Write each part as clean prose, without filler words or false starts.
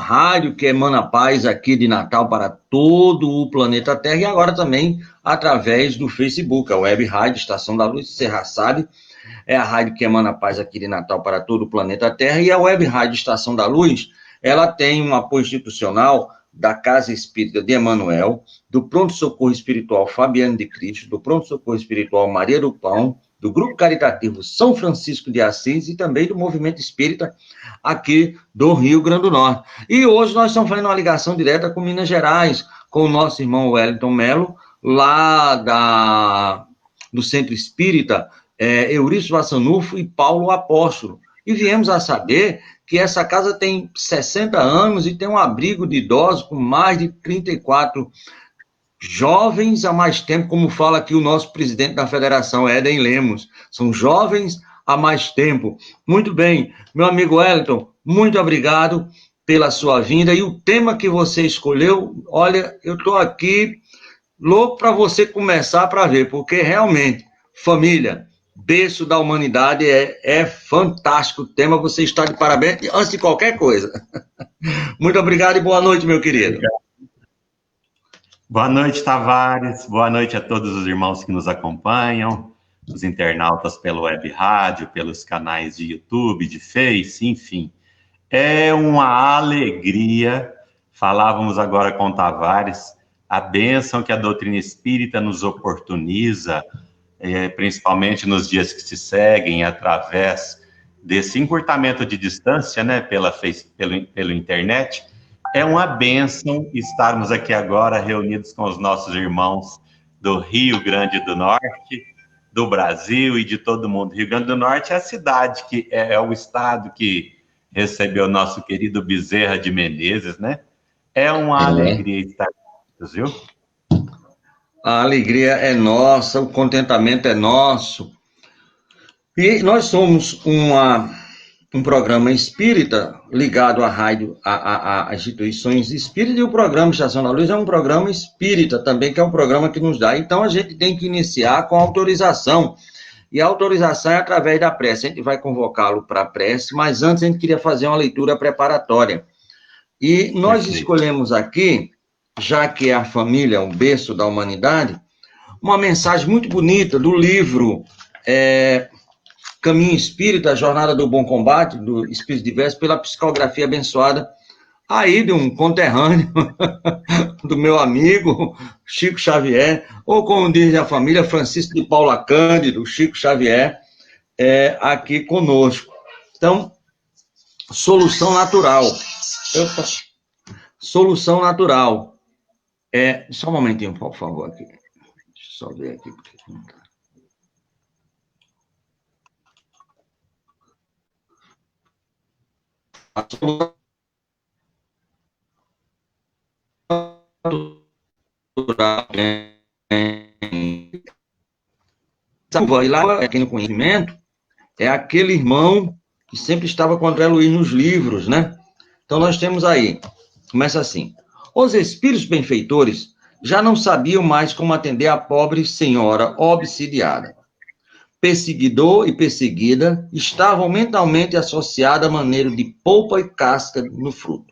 rádio que emana paz aqui de Natal para todo o planeta Terra e agora também através do Facebook, a Web Rádio Estação da Luz, você já sabe, é a rádio que emana paz aqui de Natal para todo o planeta Terra e a Web Rádio Estação da Luz, ela tem um apoio institucional da Casa Espírita de Emanuel, do Pronto Socorro Espiritual Fabiano de Cristo, do Pronto Socorro Espiritual Maria do Pão, do Grupo Caritativo São Francisco de Assis e também do Movimento Espírita aqui do Rio Grande do Norte. E hoje nós estamos fazendo uma ligação direta com Minas Gerais, com o nosso irmão Wellington Melo, lá do Centro Espírita Eurício Vassanufo e Paulo Apóstolo. E viemos a saber que essa casa tem 60 anos e tem um abrigo de idosos com mais de 34 jovens há mais tempo, como fala aqui o nosso presidente da federação, Éden Lemos. São jovens há mais tempo. Muito bem, meu amigo Wellington, muito obrigado pela sua vinda. E o tema que você escolheu, olha, eu estou aqui louco para você começar para ver, porque realmente, família, berço da humanidade, é fantástico o tema, você está de parabéns antes de qualquer coisa. Muito obrigado e boa noite, meu querido. Boa noite, Tavares, boa noite a todos os irmãos que nos acompanham, os internautas pelo web rádio, pelos canais de YouTube, de Face, enfim. É uma alegria, falávamos agora com o Tavares, a bênção que a doutrina espírita nos oportuniza, principalmente nos dias que se seguem, através desse encurtamento de distância, né, pelo internet. É uma bênção estarmos aqui agora reunidos com os nossos irmãos do Rio Grande do Norte, do Brasil e de todo mundo. Rio Grande do Norte é a cidade, que é o estado que recebeu o nosso querido Bezerra de Menezes, né? É uma alegria estar juntos, viu? A alegria é nossa, o contentamento é nosso. E nós somos um programa espírita ligado à rádio, a instituições espíritas, e o programa Estação da Luz é um programa espírita também, que é um programa que nos dá. Então, a gente tem que iniciar com autorização. E a autorização é através da prece. A gente vai convocá-lo para a prece, mas antes a gente queria fazer uma leitura preparatória. E nós escolhemos aqui, já que é a família, o berço da humanidade, uma mensagem muito bonita do livro Caminho Espírita, a Jornada do Bom Combate, do Espírito Diverso, pela psicografia abençoada, aí de um conterrâneo do meu amigo Chico Xavier, ou como diz a família, Francisco de Paula Cândido, Chico Xavier, aqui conosco. Então, solução natural. Solução natural. Só um momentinho, por favor, aqui. Deixa eu só ver aqui, porque não está. A solução natural e lá, aqui no conhecimento, é aquele irmão que sempre estava com André Luiz nos livros, né? Então, nós temos aí, começa assim: os espíritos benfeitores já não sabiam mais como atender a pobre senhora obsidiada. Perseguidor e perseguida estavam mentalmente associados à maneira de polpa e casca no fruto.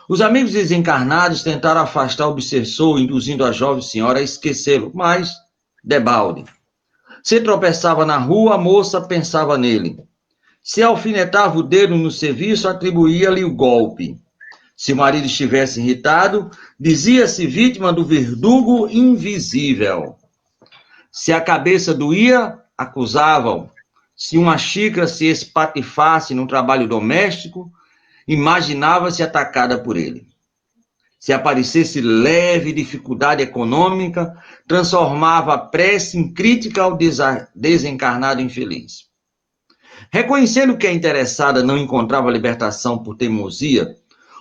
Os amigos desencarnados tentaram afastar o obsessor, induzindo a jovem senhora a esquecê-lo, mas, debalde. Se tropeçava na rua, a moça pensava nele. Se alfinetava o dedo no serviço, atribuía-lhe o golpe. Se o marido estivesse irritado, dizia-se vítima do verdugo invisível. Se a cabeça doía, acusavam. Se uma xícara se espatifasse no trabalho doméstico, imaginava-se atacada por ele. Se aparecesse leve dificuldade econômica, transformava a prece em crítica ao desencarnado infeliz. Reconhecendo que a interessada não encontrava libertação por teimosia,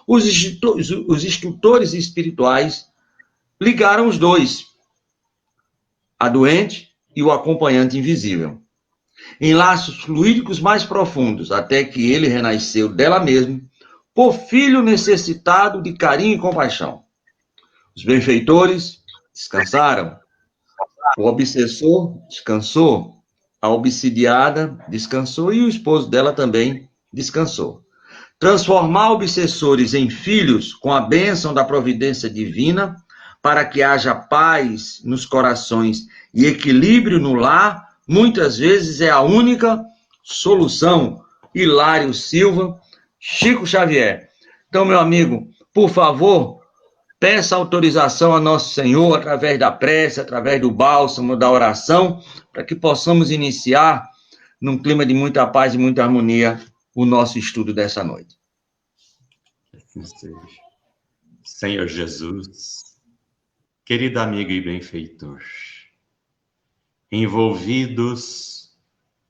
os instrutores espirituais ligaram os dois, a doente e o acompanhante invisível, em laços fluídicos mais profundos, até que ele renasceu dela mesma, por filho necessitado de carinho e compaixão. Os benfeitores descansaram, o obsessor descansou, a obsidiada descansou e o esposo dela também descansou. transformar obsessores em filhos com a bênção da providência divina, para que haja paz nos corações e equilíbrio no lar, muitas vezes é a única solução. Hilário Silva, Chico Xavier. Então, meu amigo, por favor, peça autorização a Nosso Senhor, através da prece, através do bálsamo, da oração, para que possamos iniciar, num clima de muita paz e muita harmonia, o nosso estudo dessa noite. Assim seja. Senhor Jesus, querido amigo e benfeitor, envolvidos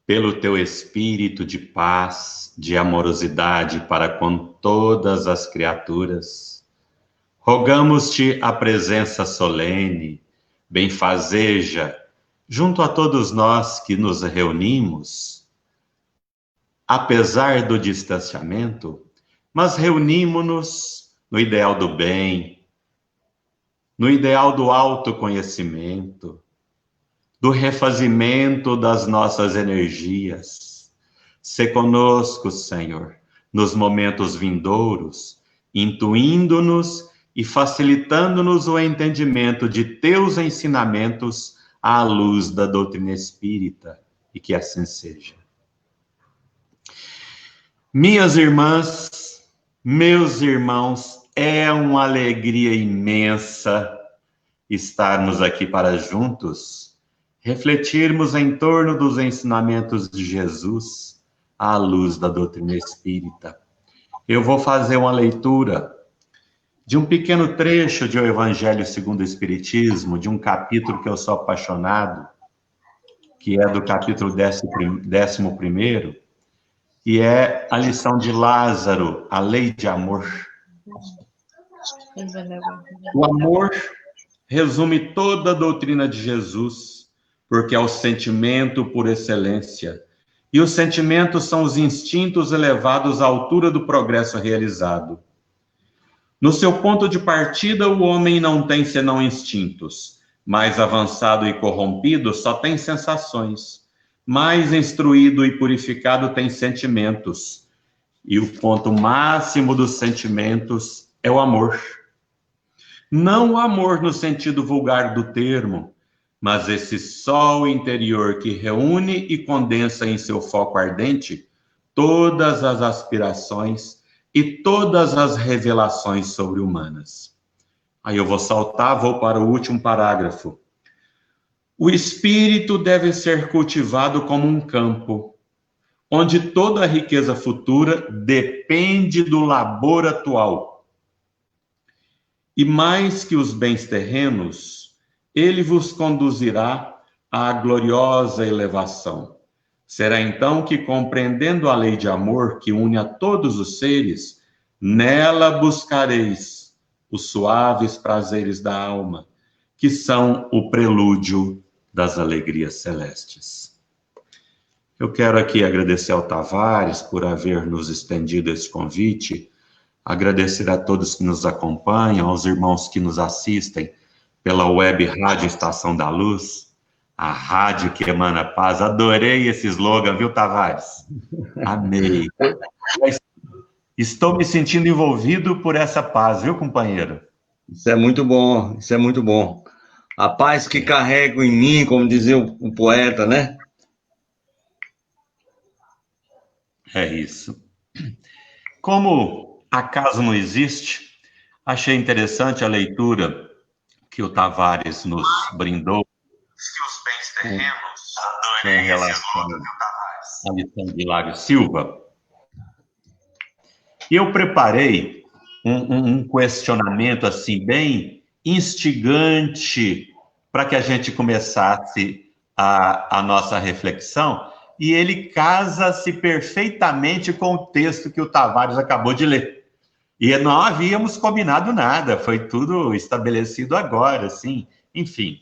pelo teu espírito de paz, de amorosidade para com todas as criaturas, rogamos-te a presença solene, benfazeja, junto a todos nós que nos reunimos, apesar do distanciamento, mas reunimos-nos no ideal do bem, no ideal do autoconhecimento, do refazimento das nossas energias. Sê conosco, Senhor, nos momentos vindouros, intuindo-nos e facilitando-nos o entendimento de teus ensinamentos à luz da doutrina espírita, e que assim seja. Minhas irmãs, meus irmãos, é uma alegria imensa estarmos aqui para juntos refletirmos em torno dos ensinamentos de Jesus à luz da doutrina espírita. Eu vou fazer uma leitura de um pequeno trecho de O Evangelho segundo o Espiritismo, de um capítulo que eu sou apaixonado, que é do capítulo 11º, e é a lição de Lázaro, a lei de amor. O amor resume toda a doutrina de Jesus, porque é o sentimento por excelência. E os sentimentos são os instintos elevados à altura do progresso realizado. No seu ponto de partida, o homem não tem senão instintos. Mais avançado e corrompido, só tem sensações. Mais instruído e purificado tem sentimentos. E o ponto máximo dos sentimentos é o amor. Não o amor no sentido vulgar do termo, mas esse sol interior que reúne e condensa em seu foco ardente todas as aspirações e todas as revelações sobre-humanas. Aí eu vou saltar, vou para o último parágrafo. O espírito deve ser cultivado como um campo, onde toda a riqueza futura depende do labor atual. E mais que os bens terrenos, ele vos conduzirá à gloriosa elevação. Será então que, compreendendo a lei de amor que une a todos os seres, nela buscareis os suaves prazeres da alma, que são o prelúdio das alegrias celestes. Eu quero aqui agradecer ao Tavares por haver nos estendido esse convite, agradecer a todos que nos acompanham, aos irmãos que nos assistem pela web Rádio Estação da Luz, a rádio que emana paz. Adorei esse slogan, viu, Tavares? Amei. Estou me sentindo envolvido por essa paz, viu, companheiro? Isso é muito bom, isso é muito bom. A paz que carrego em mim, como dizia o poeta, né? É isso. Como acaso não existe, achei interessante a leitura que o Tavares nos brindou. Que os bens terrenos, em relação à lição de Hilário Silva. E eu preparei um questionamento assim bem instigante para que a gente começasse a nossa reflexão, e ele casa-se perfeitamente com o texto que o Tavares acabou de ler. E não havíamos combinado nada, foi tudo estabelecido agora, assim, enfim.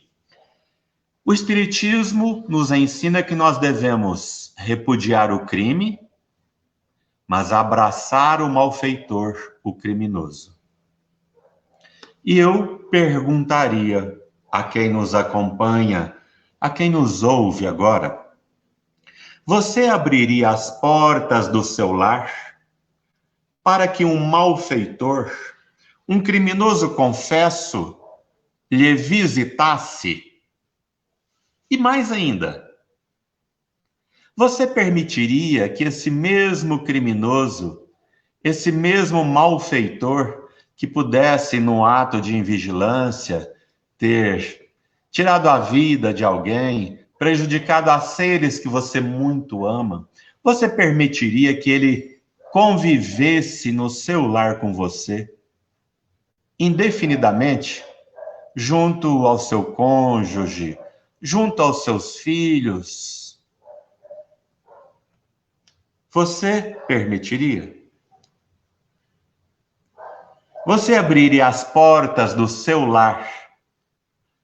O Espiritismo nos ensina que nós devemos repudiar o crime, mas abraçar o malfeitor, o criminoso. E eu perguntaria a quem nos acompanha, a quem nos ouve agora, você abriria as portas do seu lar para que um malfeitor, um criminoso confesso, lhe visitasse? E mais ainda, você permitiria que esse mesmo criminoso, esse mesmo malfeitor, que pudesse, no ato de invigilância, ter tirado a vida de alguém, prejudicado a seres que você muito ama, você permitiria que ele convivesse no seu lar com você, indefinidamente, junto ao seu cônjuge, junto aos seus filhos? Você permitiria? Você abriria as portas do seu lar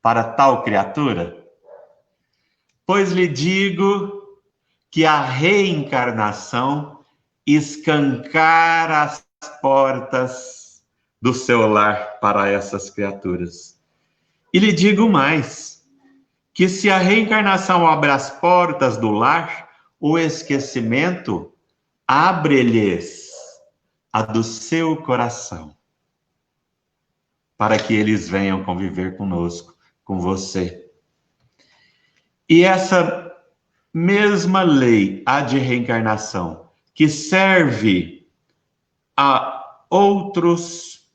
para tal criatura? Pois lhe digo que a reencarnação escancara as portas do seu lar para essas criaturas. E lhe digo mais, que se a reencarnação abre as portas do lar, o esquecimento abre-lhes a do seu coração, para que eles venham conviver conosco, com você. E essa mesma lei, a de reencarnação, que serve a outros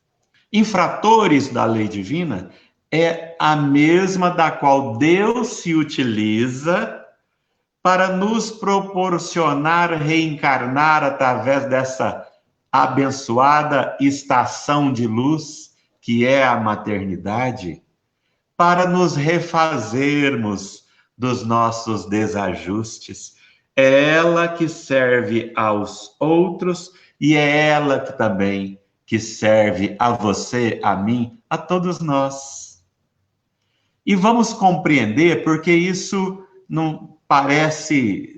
infratores da lei divina, é a mesma da qual Deus se utiliza para nos proporcionar reencarnar através dessa abençoada estação de luz, que é a maternidade, para nos refazermos dos nossos desajustes. É ela que serve aos outros e é ela que também que serve a você, a mim, a todos nós. E vamos compreender, porque isso não parece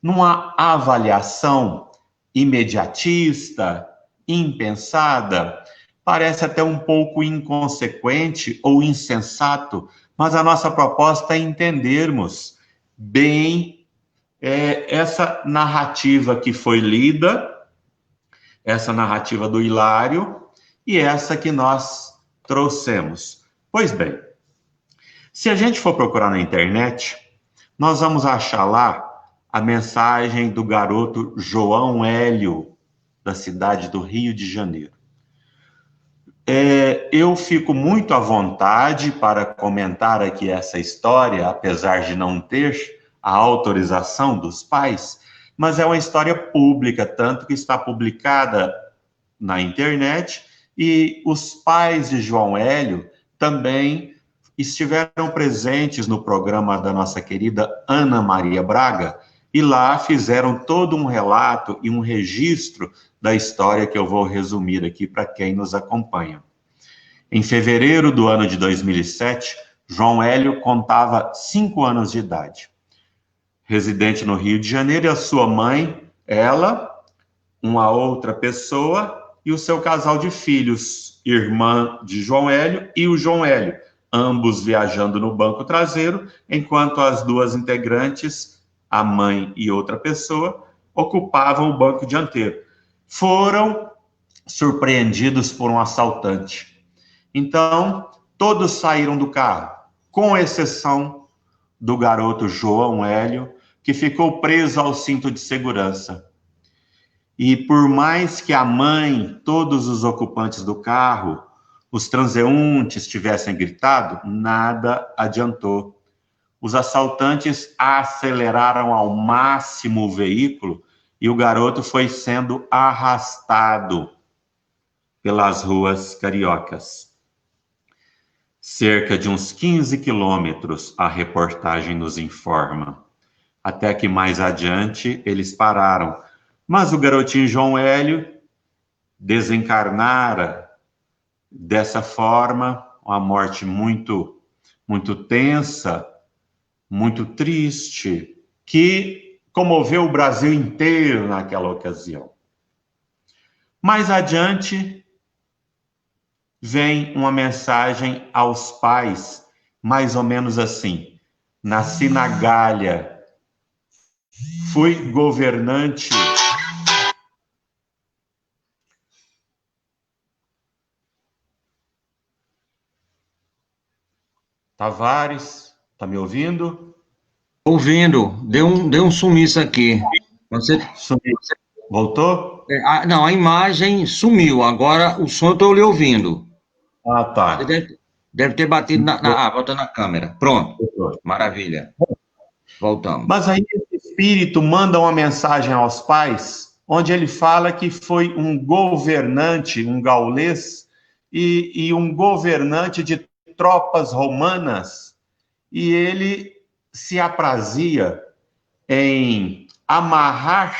numa avaliação imediatista, impensada, parece até um pouco inconsequente ou insensato, mas a nossa proposta é entendermos bem essa narrativa que foi lida, essa narrativa do Hilário, e essa que nós trouxemos. Pois bem, se a gente for procurar na internet, nós vamos achar lá a mensagem do garoto João Hélio, da cidade do Rio de Janeiro. Eu fico muito à vontade para comentar aqui essa história, apesar de não ter a autorização dos pais, mas é uma história pública, tanto que está publicada na internet, e os pais de João Hélio também estiveram presentes no programa da nossa querida Ana Maria Braga, e lá fizeram todo um relato e um registro da história que eu vou resumir aqui para quem nos acompanha. Em fevereiro do ano de 2007, João Hélio contava 5 anos de idade. Residente no Rio de Janeiro, e a sua mãe, ela, uma outra pessoa e o seu casal de filhos, irmã de João Hélio e o João Hélio, ambos viajando no banco traseiro, enquanto as duas integrantes, a mãe e outra pessoa, ocupavam o banco dianteiro. Foram surpreendidos por um assaltante. Então, todos saíram do carro, com exceção do garoto João Hélio, que ficou preso ao cinto de segurança. E por mais que a mãe, todos os ocupantes do carro, os transeuntes tivessem gritado, nada adiantou. Os assaltantes aceleraram ao máximo o veículo e o garoto foi sendo arrastado pelas ruas cariocas. Cerca de uns 15 quilômetros, a reportagem nos informa. Até que mais adiante eles pararam. Mas o garotinho João Hélio desencarnara dessa forma, uma morte muito, muito tensa, muito triste, que comoveu o Brasil inteiro naquela ocasião. Mais adiante, vem uma mensagem aos pais, mais ou menos assim: nasci na Gália, fui governante Tavares, tá me ouvindo? Ouvindo, deu um sumiço aqui. Você, Sumiu. Voltou? não, a imagem sumiu, agora o som eu estou lhe ouvindo. Ah, Você tá. deve ter batido volta na câmera. Pronto, Voltou. maravilha. Voltamos. Mas aí esse espírito manda uma mensagem aos pais, onde ele fala que foi um governante, um gaulês, e um governante de tropas romanas, e ele se aprazia em amarrar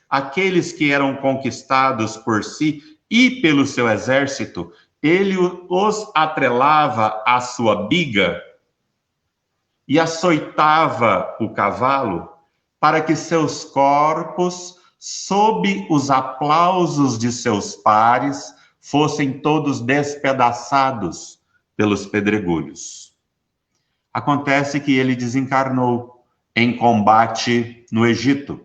aqueles que eram conquistados por si e pelo seu exército, ele os atrelava à sua biga e açoitava o cavalo para que seus corpos, sob os aplausos de seus pares, fossem todos despedaçados pelos pedregulhos. Acontece que ele desencarnou em combate no Egito.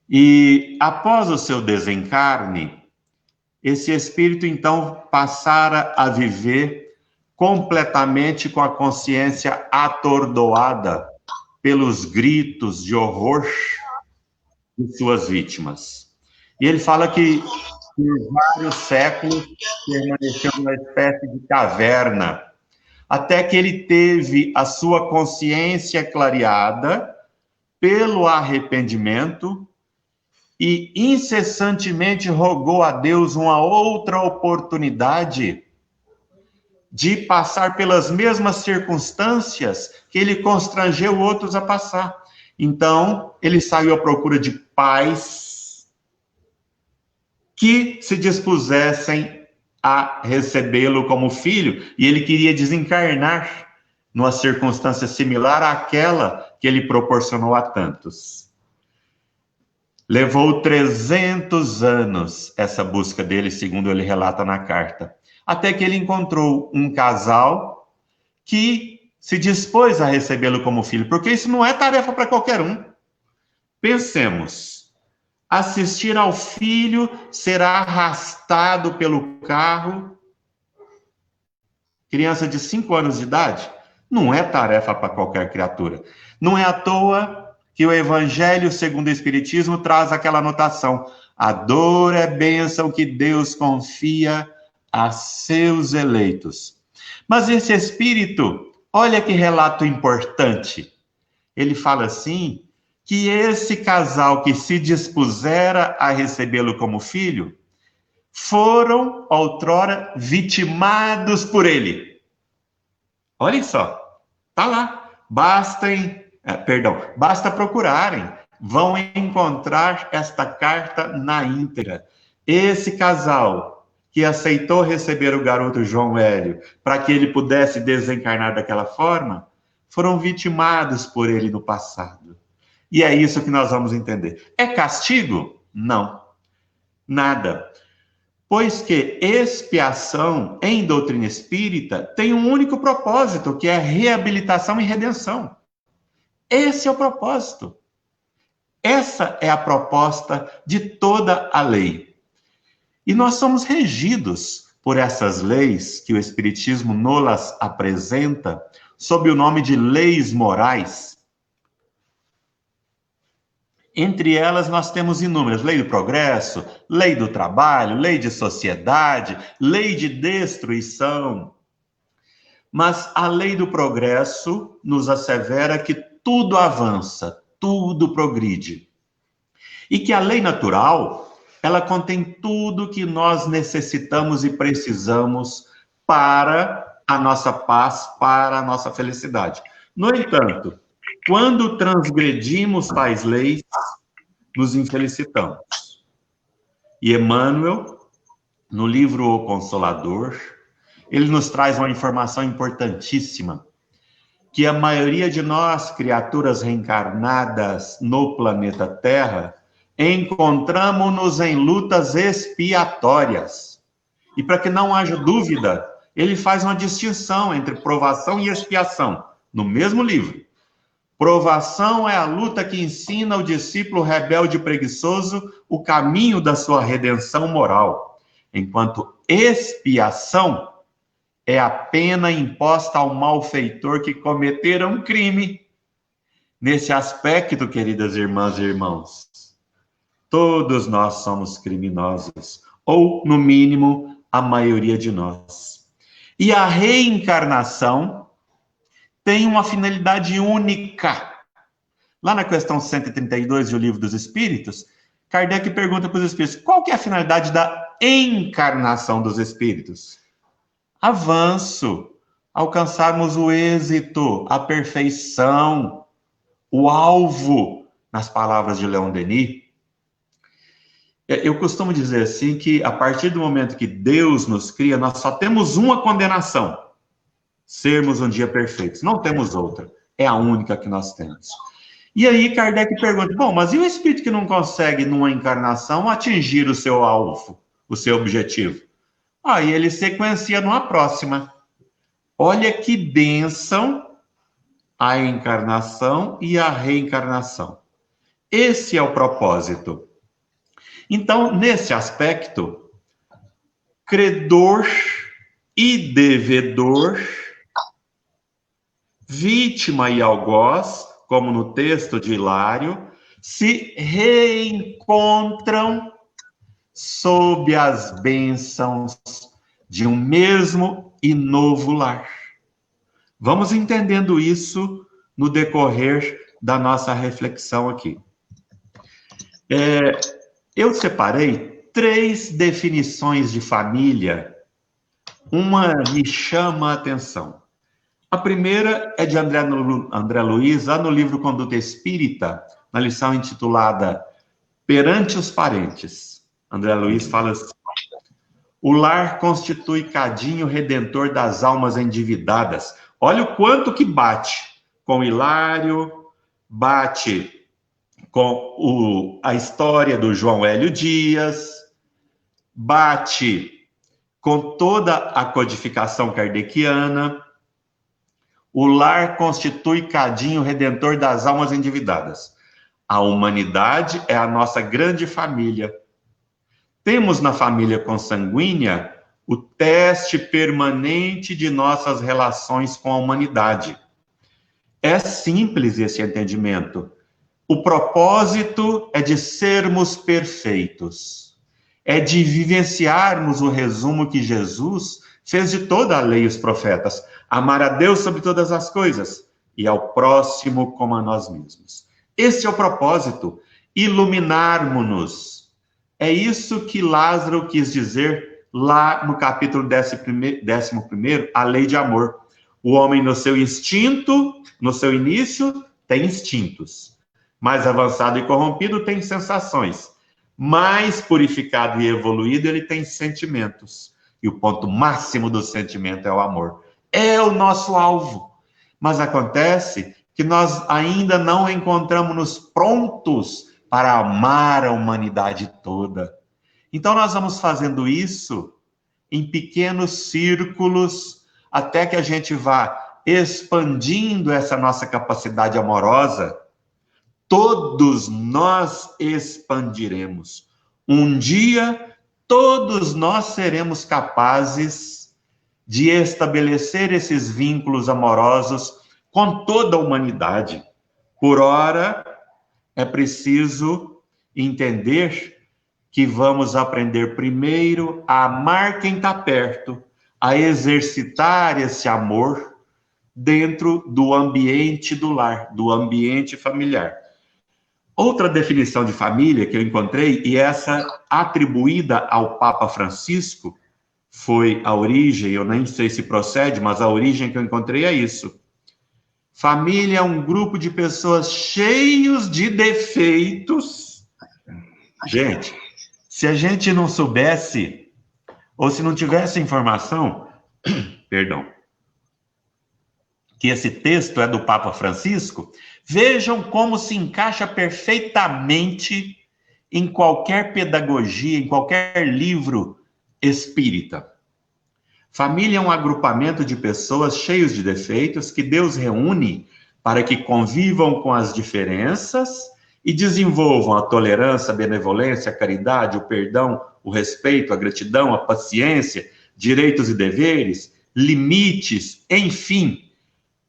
E após o seu desencarne, esse espírito então passara a viver completamente com a consciência atordoada pelos gritos de horror de suas vítimas. E ele fala que por vários séculos permaneceu numa espécie de caverna, até que ele teve a sua consciência clareada pelo arrependimento e incessantemente rogou a Deus uma outra oportunidade de passar pelas mesmas circunstâncias que ele constrangeu outros a passar. Então, ele saiu à procura de pais que se dispusessem a recebê-lo como filho, e ele queria desencarnar numa circunstância similar àquela que ele proporcionou a tantos. Levou 300 anos essa busca dele, segundo ele relata na carta, até que ele encontrou um casal que se dispôs a recebê-lo como filho, porque isso não é tarefa para qualquer um. Pensemos, assistir ao filho ser arrastado pelo carro, criança de 5 anos de idade, não é tarefa para qualquer criatura. Não é à toa que o Evangelho segundo o Espiritismo traz aquela anotação: a dor é bênção que Deus confia a seus eleitos. Mas esse espírito, olha que relato importante. Ele fala assim, que esse casal que se dispusera a recebê-lo como filho, foram outrora vitimados por ele. Olha só, tá lá. Basta procurarem, vão encontrar esta carta na íntegra. Esse casal que aceitou receber o garoto João Hélio para que ele pudesse desencarnar daquela forma, foram vitimados por ele no passado. E é isso que nós vamos entender. É castigo? Não. Nada. Pois que expiação, em doutrina espírita, tem um único propósito, que é reabilitação e redenção. Esse é o propósito. Essa é a proposta de toda a lei. E nós somos regidos por essas leis que o Espiritismo nos apresenta sob o nome de leis morais. Entre elas nós temos inúmeras: lei do progresso, lei do trabalho, lei de sociedade, lei de destruição. Mas a lei do progresso nos assevera que tudo avança, tudo progride. E que a lei natural, ela contém tudo que nós necessitamos e precisamos para a nossa paz, para a nossa felicidade. No entanto, quando transgredimos tais leis, nos infelicitamos. E Emmanuel, no livro O Consolador, ele nos traz uma informação importantíssima, que a maioria de nós, criaturas reencarnadas no planeta Terra, encontramos-nos em lutas expiatórias. E para que não haja dúvida, ele faz uma distinção entre provação e expiação, no mesmo livro. Provação é a luta que ensina o discípulo rebelde e preguiçoso o caminho da sua redenção moral, enquanto expiação é a pena imposta ao malfeitor que cometer um crime. Nesse aspecto, queridas irmãs e irmãos, todos nós somos criminosos, ou, no mínimo, a maioria de nós. E a reencarnação tem uma finalidade única. Lá na questão 132 do Livro dos Espíritos, Kardec pergunta para os espíritos, qual que é a finalidade da encarnação dos espíritos? Avanço, alcançarmos o êxito, a perfeição, o alvo, nas palavras de Leon Denis. Eu costumo dizer assim que a partir do momento que Deus nos cria, nós só temos uma condenação, sermos um dia perfeitos, não temos outra, é a única que nós temos. E aí Kardec pergunta, bom, mas e o espírito que não consegue numa encarnação atingir o seu alvo, o seu objetivo? Aí ele sequencia numa próxima. Olha que bênção a encarnação e a reencarnação. Esse é o propósito. Então, nesse aspecto, credor e devedor, vítima e algoz, como no texto de Hilário, se reencontram sob as bênçãos de um mesmo e novo lar. Vamos entendendo isso no decorrer da nossa reflexão aqui. Eu separei 3 definições de família. Uma me chama a atenção. A primeira é de André Luiz, lá no livro Conduta Espírita, na lição intitulada Perante os Parentes. André Luiz fala assim, o lar constitui cadinho redentor das almas endividadas. Olha o quanto que bate com Hilário, bate com a história do João Hélio Dias, bate com toda a codificação kardeciana. O lar constitui cadinho redentor das almas endividadas. A humanidade é a nossa grande família. Temos na família consanguínea o teste permanente de nossas relações com a humanidade. É simples esse entendimento. O propósito é de sermos perfeitos. É de vivenciarmos o resumo que Jesus fez de toda a lei e os profetas. Amar a Deus sobre todas as coisas e ao próximo como a nós mesmos. Esse é o propósito, iluminarmos-nos. É isso que Lázaro quis dizer lá no capítulo 11º, a lei de amor. O homem no seu instinto, no seu início, tem instintos. Mais avançado e corrompido tem sensações. Mais purificado e evoluído, ele tem sentimentos. E o ponto máximo do sentimento é o amor. É o nosso alvo. Mas acontece que nós ainda não encontramos-nos prontos para amar a humanidade toda. Então nós vamos fazendo isso em pequenos círculos, até que a gente vá expandindo essa nossa capacidade amorosa. Todos nós expandiremos. Um dia, todos nós seremos capazes de estabelecer esses vínculos amorosos com toda a humanidade. Por ora, é preciso entender que vamos aprender primeiro a amar quem está perto, a exercitar esse amor dentro do ambiente do lar, do ambiente familiar. Outra definição de família que eu encontrei, e essa atribuída ao Papa Francisco, foi a origem, eu nem sei se procede, mas a origem que eu encontrei é isso. Família é um grupo de pessoas cheios de defeitos. Gente, se a gente não soubesse, ou se não tivesse informação, perdão, que esse texto é do Papa Francisco, vejam como se encaixa perfeitamente em qualquer pedagogia, em qualquer livro espírita. Família é um agrupamento de pessoas cheios de defeitos que Deus reúne para que convivam com as diferenças e desenvolvam a tolerância, a benevolência, a caridade, o perdão, o respeito, a gratidão, a paciência, direitos e deveres, limites, enfim,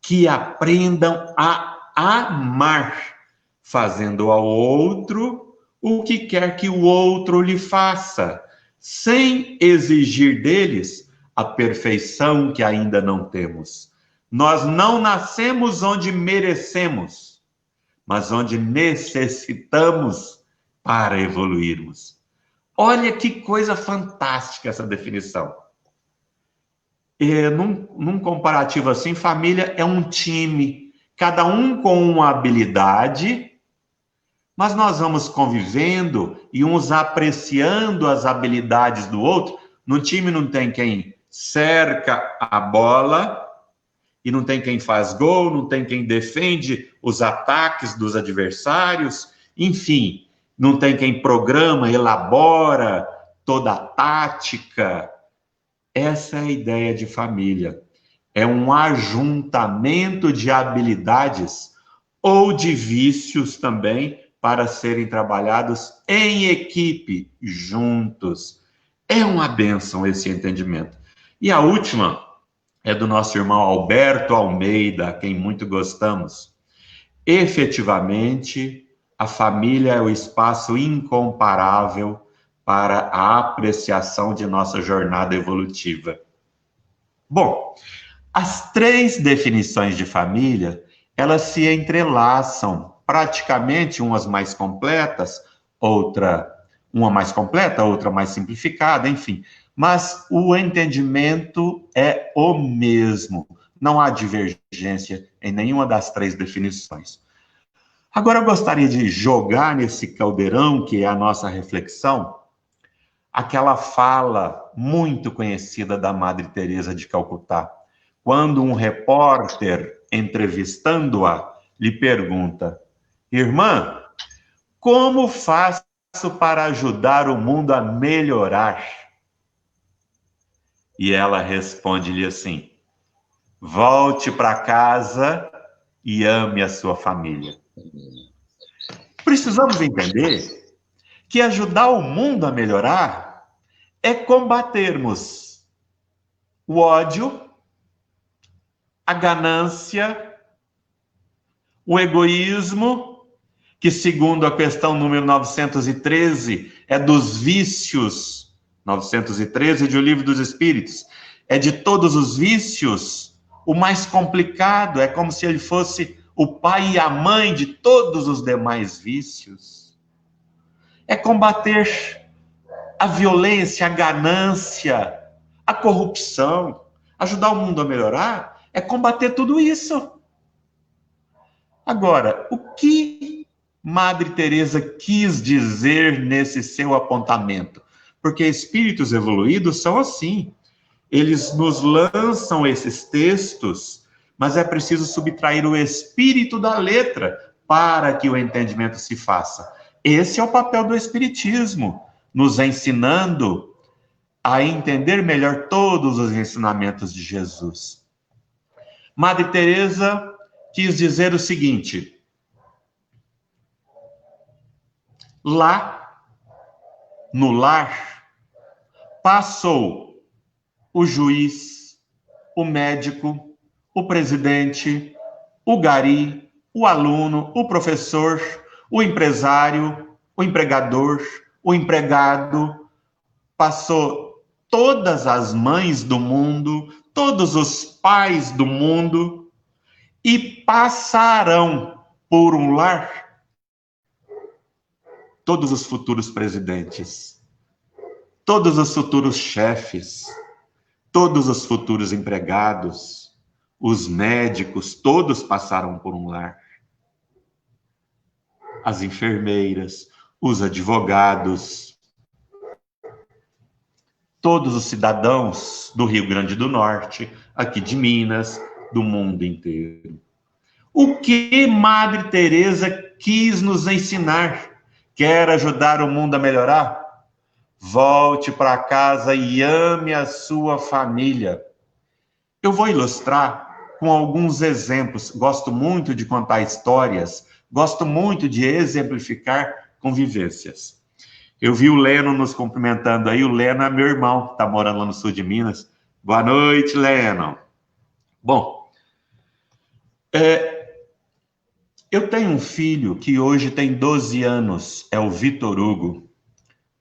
que aprendam a amar, fazendo ao outro o que quer que o outro lhe faça, sem exigir deles a perfeição que ainda não temos. Nós não nascemos onde merecemos, mas onde necessitamos para evoluirmos. Olha que coisa fantástica essa definição. Num comparativo assim, família é um time, cada um com uma habilidade, mas nós vamos convivendo e uns apreciando as habilidades do outro. No time não tem quem cerca a bola, e não tem quem faz gol, não tem quem defende os ataques dos adversários, enfim, não tem quem programa, elabora toda a tática. Essa é a ideia de família. É um ajuntamento de habilidades ou de vícios também para serem trabalhados em equipe, juntos. É uma bênção esse entendimento. E a última é do nosso irmão Alberto Almeida, a quem muito gostamos. Efetivamente, a família é o espaço incomparável para a apreciação de nossa jornada evolutiva. Bom, as 3 definições de família, elas se entrelaçam, praticamente umas mais completas, uma mais completa, outra mais simplificada, enfim. Mas o entendimento é o mesmo. Não há divergência em nenhuma das 3 definições. Agora eu gostaria de jogar nesse caldeirão, que é a nossa reflexão, aquela fala muito conhecida da Madre Teresa de Calcutá, quando um repórter, entrevistando-a, lhe pergunta: irmã, como faço para ajudar o mundo a melhorar? E ela responde-lhe assim: volte para casa e ame a sua família. Precisamos entender que ajudar o mundo a melhorar é combatermos o ódio, a ganância, o egoísmo, que segundo a questão número 913 é dos vícios, 913 de O Livro dos Espíritos, é de todos os vícios o mais complicado, é como se ele fosse o pai e a mãe de todos os demais vícios. É combater a violência, a ganância, a corrupção. Ajudar o mundo a melhorar é combater tudo isso. Agora, o que Madre Teresa quis dizer nesse seu apontamento? Porque espíritos evoluídos são assim. Eles nos lançam esses textos, mas é preciso subtrair o espírito da letra para que o entendimento se faça. Esse é o papel do Espiritismo, nos ensinando a entender melhor todos os ensinamentos de Jesus. Madre Teresa quis dizer o seguinte: lá, no lar, passou o juiz, o médico, o presidente, o gari, o aluno, o professor, o empresário, o empregador, o empregado, passou todas as mães do mundo, todos os pais do mundo, e passarão por um lar todos os futuros presidentes, todos os futuros chefes, todos os futuros empregados, os médicos, todos passaram por um lar. As enfermeiras, os advogados, todos os cidadãos do Rio Grande do Norte, aqui de Minas, do mundo inteiro. O que Madre Teresa quis nos ensinar? Quer ajudar o mundo a melhorar? Volte para casa e ame a sua família. Eu vou ilustrar com alguns exemplos. Gosto muito de contar histórias, gosto muito de exemplificar convivências. Eu vi o Leno nos cumprimentando aí. O Leno é meu irmão, que está morando lá no sul de Minas. Boa noite, Lennon. Bom, eu tenho um filho que hoje tem 12 anos, é o Vitor Hugo.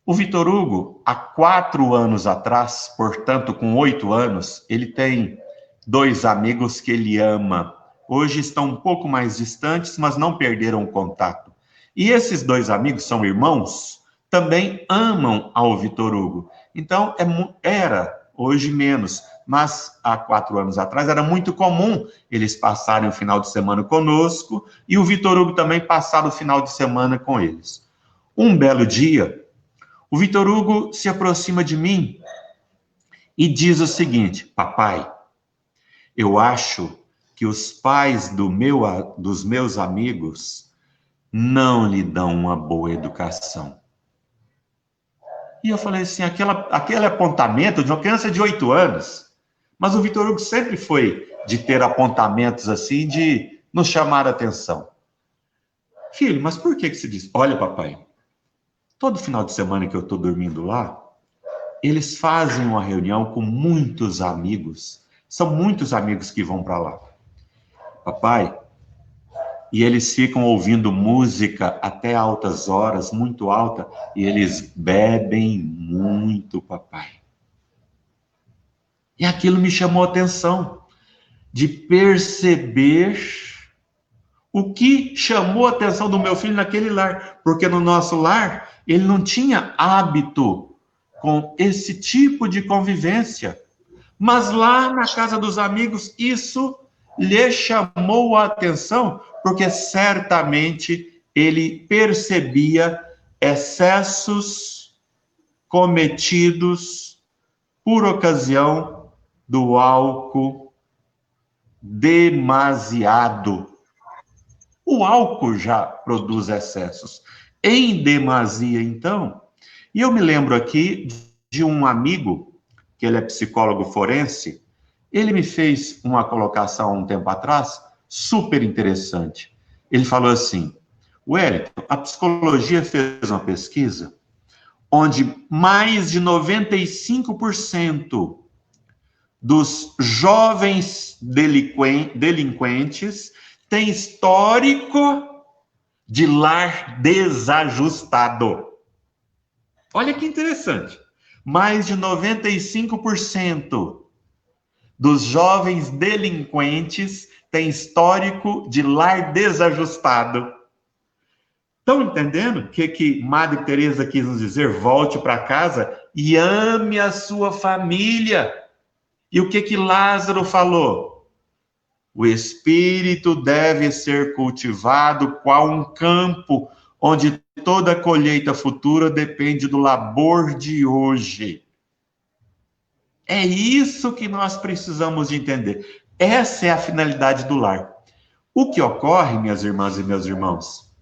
O Vitor Hugo, há 4 anos atrás, portanto, com 8 anos, ele tem 2 amigos que ele ama. Hoje estão um pouco mais distantes, mas não perderam o contato. E esses 2 amigos são irmãos, também amam ao Vitor Hugo. Então, hoje menos, mas há 4 anos atrás era muito comum eles passarem o final de semana conosco e o Vitor Hugo também passar o final de semana com eles. Um belo dia, o Vitor Hugo se aproxima de mim e diz o seguinte: papai, eu acho que os pais dos meus amigos não lhe dão uma boa educação. E eu falei assim, aquele apontamento de uma criança de 8 anos, mas o Vitor Hugo sempre foi de ter apontamentos assim, de nos chamar a atenção. Filho, mas por que você diz? Olha, papai, todo final de semana que eu estou dormindo lá, eles fazem uma reunião com muitos amigos, são muitos amigos que vão para lá. Papai, e eles ficam ouvindo música até altas horas, muito alta, e eles bebem muito, papai. E aquilo me chamou a atenção, de perceber o que chamou a atenção do meu filho naquele lar, porque no nosso lar, ele não tinha hábito com esse tipo de convivência. Mas lá na casa dos amigos, isso lhe chamou a atenção, porque certamente ele percebia excessos cometidos por ocasião do álcool demasiado. O álcool já produz excessos. Em demasia, então, e eu me lembro aqui de um amigo, que ele é psicólogo forense, ele me fez uma colocação um tempo atrás, super interessante. Ele falou assim, Wellington, a psicologia fez uma pesquisa onde mais de 95% dos jovens delinquentes têm histórico de lar desajustado. Olha que interessante. Mais de 95% dos jovens delinquentes têm histórico de lar desajustado. Estão entendendo o que Madre Teresa quis nos dizer? Volte para casa e ame a sua família. E o que Lázaro falou? O espírito deve ser cultivado qual um campo onde toda colheita futura depende do labor de hoje. É isso que nós precisamos de entender. Essa é a finalidade do lar. O que ocorre, minhas irmãs e meus irmãos,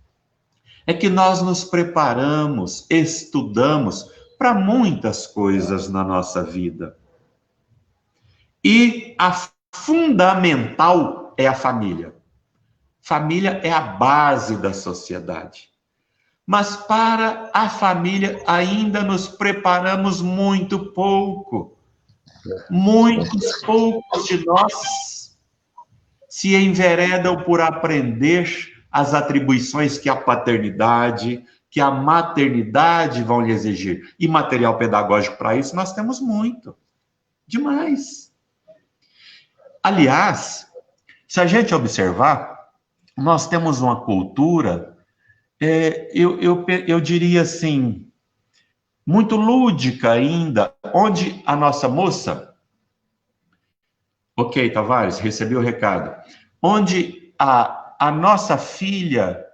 é que nós nos preparamos, estudamos para muitas coisas na nossa vida. E a fundamental é a família. Família é a base da sociedade. Mas para a família ainda nos preparamos muito pouco. Muitos poucos de nós se enveredam por aprender as atribuições que a paternidade, que a maternidade vão lhe exigir. E material pedagógico para isso nós temos muito. Demais. Aliás, se a gente observar, nós temos uma cultura, eu diria assim, muito lúdica ainda, onde a nossa moça, ok, Tavares, recebi o recado, onde a nossa filha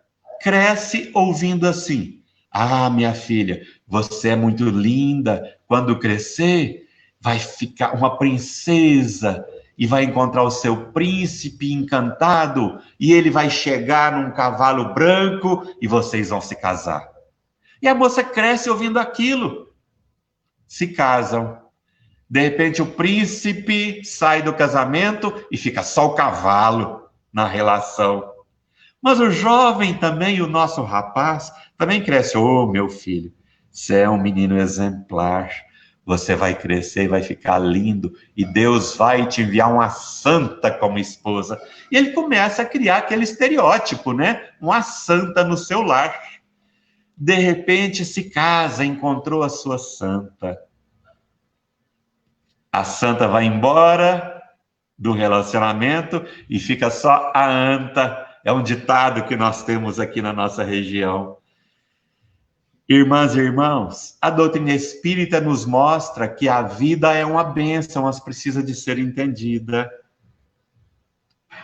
cresce ouvindo assim, ah, minha filha, você é muito linda, quando crescer, vai ficar uma princesa, e vai encontrar o seu príncipe encantado, e ele vai chegar num cavalo branco, e vocês vão se casar. E a moça cresce ouvindo aquilo. Se casam. De repente o príncipe sai do casamento e fica só o cavalo na relação. Mas o jovem também, o nosso rapaz, também cresce. Ô, meu filho, você é um menino exemplar. você vai crescer e vai ficar lindo, e Deus vai te enviar uma santa como esposa. E ele começa a criar aquele estereótipo, né? Uma santa no seu lar. De repente se casa, encontrou a sua santa. A santa vai embora do relacionamento e fica só a anta. É um ditado que nós temos aqui na nossa região. Irmãs e irmãos, a doutrina espírita nos mostra que a vida é uma bênção, mas precisa de ser entendida.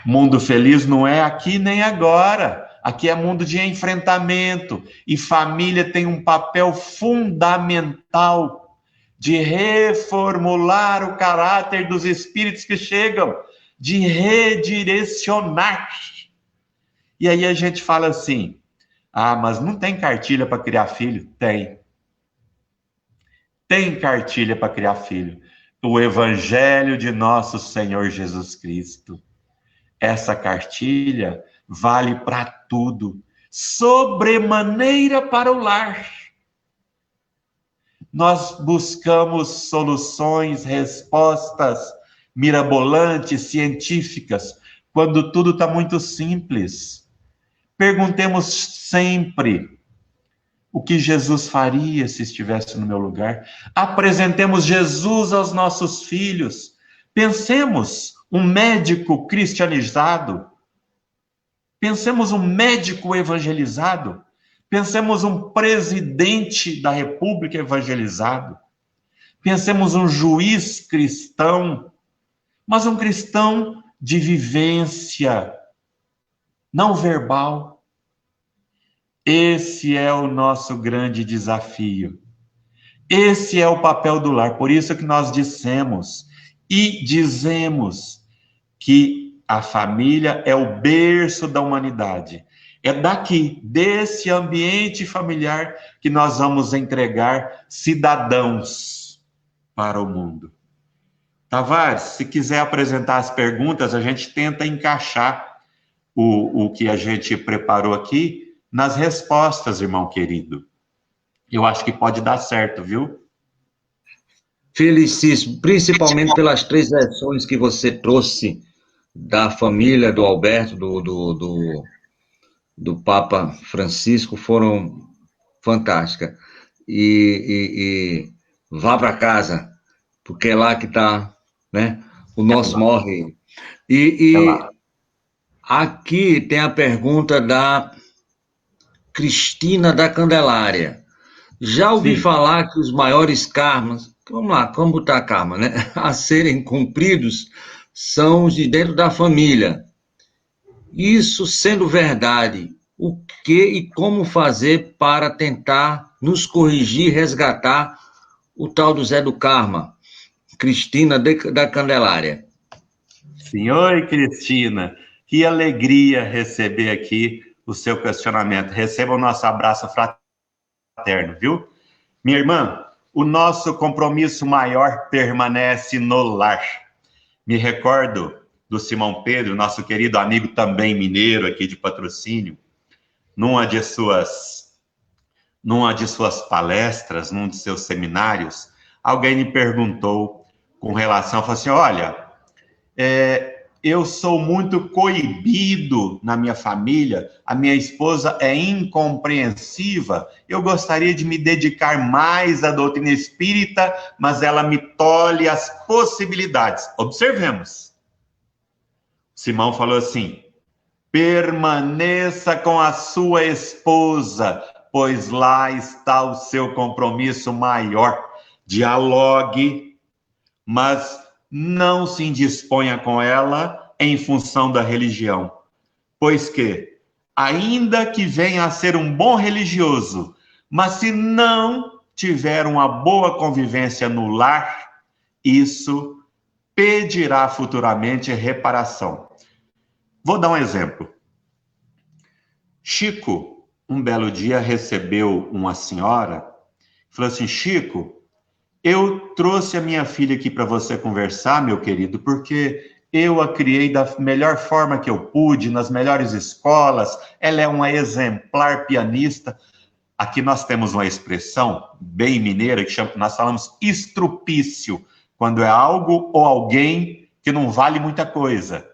Mundo feliz não é aqui nem agora. Aqui é mundo de enfrentamento. E família tem um papel fundamental de reformular o caráter dos espíritos que chegam, de redirecionar. E aí a gente fala assim, mas não tem cartilha para criar filho? Tem. Tem cartilha para criar filho. O Evangelho de nosso Senhor Jesus Cristo. Essa cartilha vale para tudo. Sobremaneira para o lar. Nós buscamos soluções, respostas mirabolantes, científicas, quando tudo está muito simples. Perguntemos sempre o que Jesus faria se estivesse no meu lugar. Apresentemos Jesus aos nossos filhos. Pensemos um médico cristianizado. Pensemos um médico evangelizado. Pensemos um presidente da República evangelizado. Pensemos um juiz cristão, mas um cristão de vivência, não verbal. Esse é o nosso grande desafio. Esse é o papel do lar. Por isso que nós dissemos e dizemos que a família é o berço da humanidade. É daqui, desse ambiente familiar, que nós vamos entregar cidadãos para o mundo. Tavares, se quiser apresentar as perguntas, a gente tenta encaixar o que a gente preparou aqui nas respostas, irmão querido. Eu acho que pode dar certo, viu? Felicíssimo, principalmente pelas 3 versões que você trouxe da família do Alberto, do Papa Francisco, foram fantásticas. E vá para casa, porque é lá que está, né, o nosso morre. Aqui tem a pergunta da Cristina da Candelária. Já ouvi falar que os maiores karmas, vamos botar karma, né, a serem cumpridos são os de dentro da família. Isso sendo verdade, o que e como fazer para tentar nos corrigir, resgatar o tal do Zé do Karma? Cristina da Candelária. Sim, oi, Cristina. Que alegria receber aqui o seu questionamento. Receba o nosso abraço fraterno, viu? Minha irmã, o nosso compromisso maior permanece no lar. Me recordo do Simão Pedro, nosso querido amigo também mineiro aqui de Patrocínio, numa de suas palestras, num de seus seminários, alguém me perguntou com relação, falou assim, olha, eu sou muito coibido na minha família, a minha esposa é incompreensiva, eu gostaria de me dedicar mais à doutrina espírita, mas ela me tolhe as possibilidades. Observemos. Simão falou assim, permaneça com a sua esposa, pois lá está o seu compromisso maior. Dialogue, mas não se indisponha com ela em função da religião. Pois que, ainda que venha a ser um bom religioso, mas se não tiver uma boa convivência no lar, isso pedirá futuramente reparação. Vou dar um exemplo. Chico, um belo dia, recebeu uma senhora, falou assim, Chico, eu trouxe a minha filha aqui para você conversar, meu querido, porque eu a criei da melhor forma que eu pude, nas melhores escolas, ela é uma exemplar pianista. Aqui nós temos uma expressão bem mineira que nós falamos estrupício, quando é algo ou alguém que não vale muita coisa.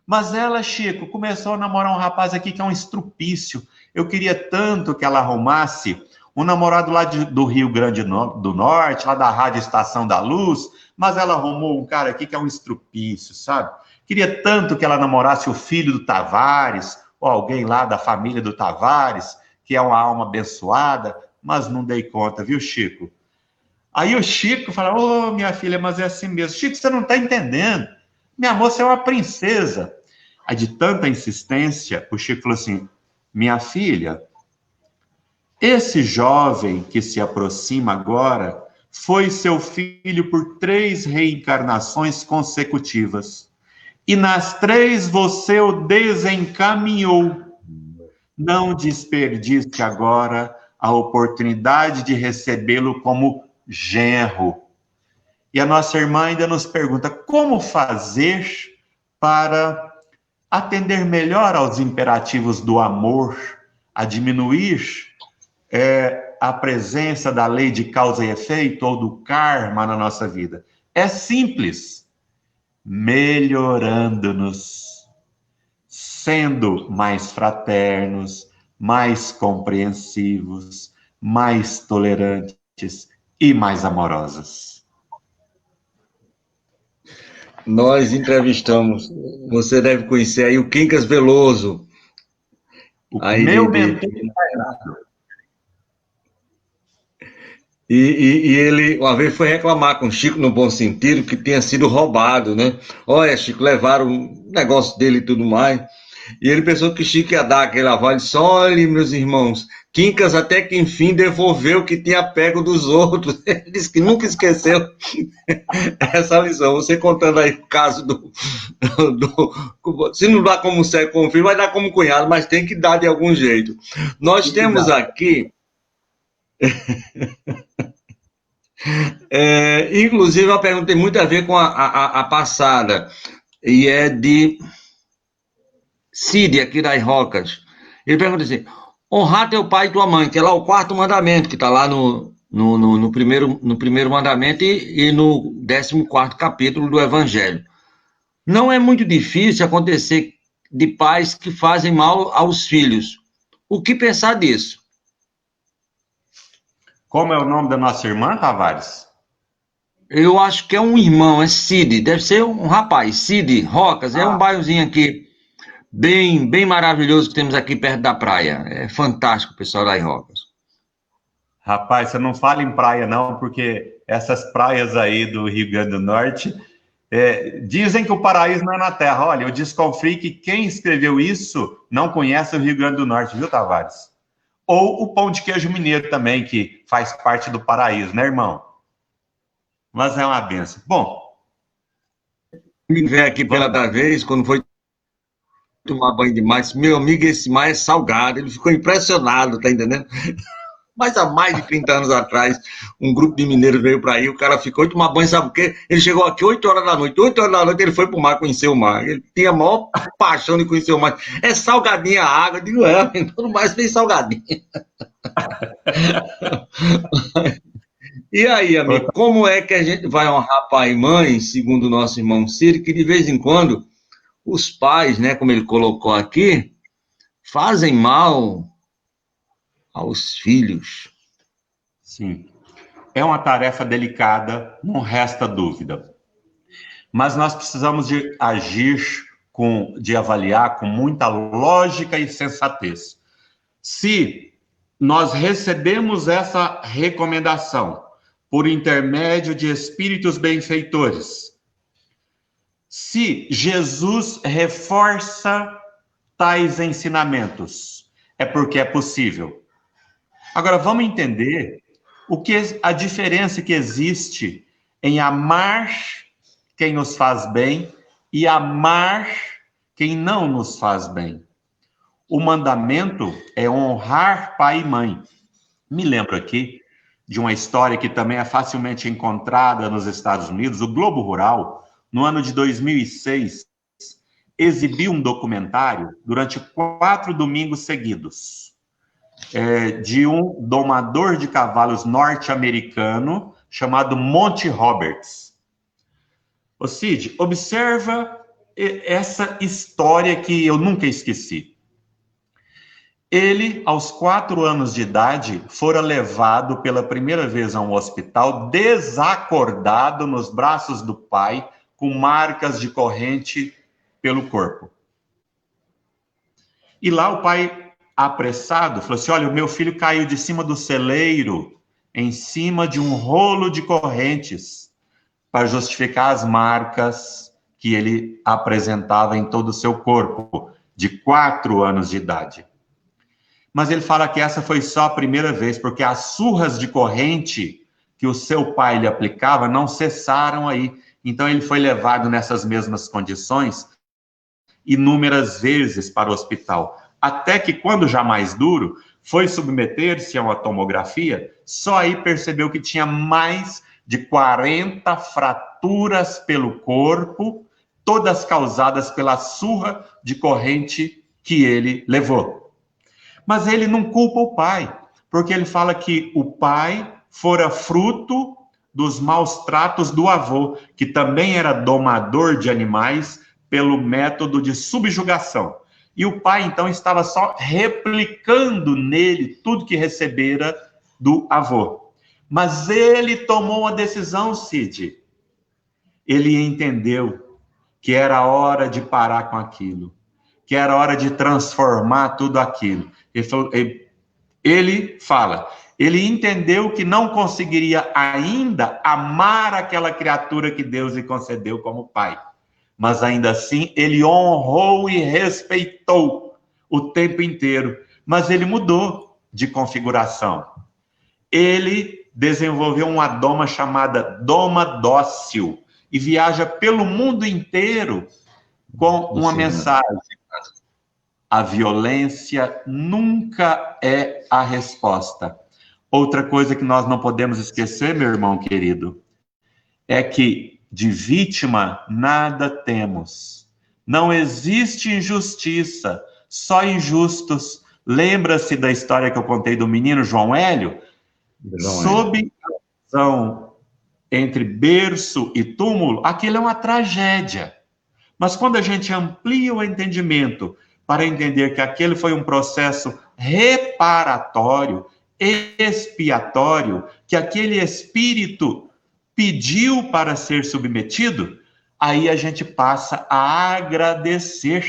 Mas ela, Chico, começou a namorar um rapaz aqui que é um estrupício. Eu queria tanto que ela arrumasse um namorado lá do Rio Grande do Norte, lá da Rádio Estação da Luz, mas ela arrumou um cara aqui que é um estrupício, sabe? Queria tanto que ela namorasse o filho do Tavares, ou alguém lá da família do Tavares, que é uma alma abençoada, mas não dei conta, viu, Chico? Aí o Chico fala, ô, minha filha, mas é assim mesmo. Chico, você não está entendendo. Minha moça é uma princesa. Aí, de tanta insistência, o Chico falou assim, minha filha, esse jovem que se aproxima agora foi seu filho por 3 reencarnações consecutivas. E nas 3 você o desencaminhou. Não desperdice agora a oportunidade de recebê-lo como genro. E a nossa irmã ainda nos pergunta como fazer para atender melhor aos imperativos do amor, a diminuir a presença da lei de causa e efeito ou do karma na nossa vida. É simples, melhorando-nos, sendo mais fraternos, mais compreensivos, mais tolerantes e mais amorosos. Nós entrevistamos, você deve conhecer aí o Quincas Veloso. O aí meu mentor encarnado. E ele uma vez foi reclamar com o Chico, no bom sentido, que tinha sido roubado, né? Olha, Chico, levaram o negócio dele e tudo mais. E ele pensou que Chico ia dar aquele aval. Ele disse, olha, meus irmãos, Quincas até que enfim devolveu o que tinha pego dos outros. Ele disse que nunca esqueceu essa lição. Você contando aí o caso se não dá como cego como filho, vai dar como cunhado, mas tem que dar de algum jeito. Nós temos aqui... inclusive, uma pergunta tem muito a ver com a passada, e é de Cid, aqui das Rocas. Ele pergunta assim, honrar teu pai e tua mãe, que é lá o 4º mandamento, que está lá no primeiro mandamento e no 14º capítulo do Evangelho. Não é muito difícil acontecer de pais que fazem mal aos filhos. O que pensar disso? Como é o nome da nossa irmã, Tavares? Eu acho que é um irmão, é Cid, deve ser um rapaz, Cid Rocas, é um bairrozinho aqui, bem maravilhoso que temos aqui perto da praia. É fantástico o pessoal das Rocas. Rapaz, você não fala em praia não, porque essas praias aí do Rio Grande do Norte, dizem que o paraíso não é na terra. Olha, eu desconfio que quem escreveu isso não conhece o Rio Grande do Norte, viu, Tavares? Ou o pão de queijo mineiro também, que faz parte do paraíso, né, irmão? Mas é uma benção. Bom, Me veio aqui pela outra vez, quando foi tomar banho de mar, disse, meu amigo, esse mar é salgado. Ele ficou impressionado, tá entendendo? Mas há mais de 30 anos atrás, um grupo de mineiros veio para aí, o cara ficou e tomar banho, sabe o quê? Ele chegou aqui 8 horas da noite. 8 horas da noite ele foi pro mar conhecer o mar. Ele tinha a maior paixão de conhecer o mar. É salgadinha a água. Eu digo, tudo mais bem salgadinha. E aí, amigo, como é que a gente vai honrar pai e mãe, segundo o nosso irmão Ciro, que de vez em quando os pais, né, como ele colocou aqui, fazem mal aos filhos? Sim, é uma tarefa delicada, não resta dúvida. Mas nós precisamos de agir, de avaliar com muita lógica e sensatez. Se nós recebemos essa recomendação por intermédio de espíritos benfeitores, se Jesus reforça tais ensinamentos, é porque é possível. Agora, vamos entender a diferença que existe em amar quem nos faz bem e amar quem não nos faz bem. O mandamento é honrar pai e mãe. Me lembro aqui de uma história que também é facilmente encontrada nos Estados Unidos. O Globo Rural, no ano de 2006, exibiu um documentário durante 4 domingos seguidos. de um domador de cavalos norte-americano chamado Monty Roberts. Ô Cid, observa essa história que eu nunca esqueci. Ele, aos 4 anos de idade, fora levado pela primeira vez a um hospital, desacordado nos braços do pai, com marcas de corrente pelo corpo. E lá o pai, apressado, falou assim: olha, o meu filho caiu de cima do celeiro, em cima de um rolo de correntes, para justificar as marcas que ele apresentava em todo o seu corpo, de 4 anos de idade. Mas ele fala que essa foi só a primeira vez, porque as surras de corrente que o seu pai lhe aplicava não cessaram aí. Então ele foi levado nessas mesmas condições inúmeras vezes para o hospital. Até que, quando já mais duro, foi submeter-se a uma tomografia, só aí percebeu que tinha mais de 40 fraturas pelo corpo, todas causadas pela surra de corrente que ele levou. Mas ele não culpa o pai, porque ele fala que o pai fora fruto dos maus tratos do avô, que também era domador de animais pelo método de subjugação. E o pai, então, estava só replicando nele tudo que recebera do avô. Mas ele tomou uma decisão, Cid. Ele entendeu que era hora de parar com aquilo, que era hora de transformar tudo aquilo. Ele fala, ele entendeu que não conseguiria ainda amar aquela criatura que Deus lhe concedeu como pai. Mas ainda assim, ele honrou e respeitou o tempo inteiro. Mas ele mudou de configuração. Ele desenvolveu uma doma chamada doma dócil e viaja pelo mundo inteiro com uma mensagem: a violência nunca é a resposta. Outra coisa que nós não podemos esquecer, meu irmão querido, é que de vítima nada temos. Não existe injustiça, só injustos. Lembra-se da história que eu contei do menino João Hélio? Sob a visão entre berço e túmulo, aquilo é uma tragédia. Mas quando a gente amplia o entendimento para entender que aquele foi um processo reparatório, expiatório, que aquele espírito pediu para ser submetido, aí a gente passa a agradecer.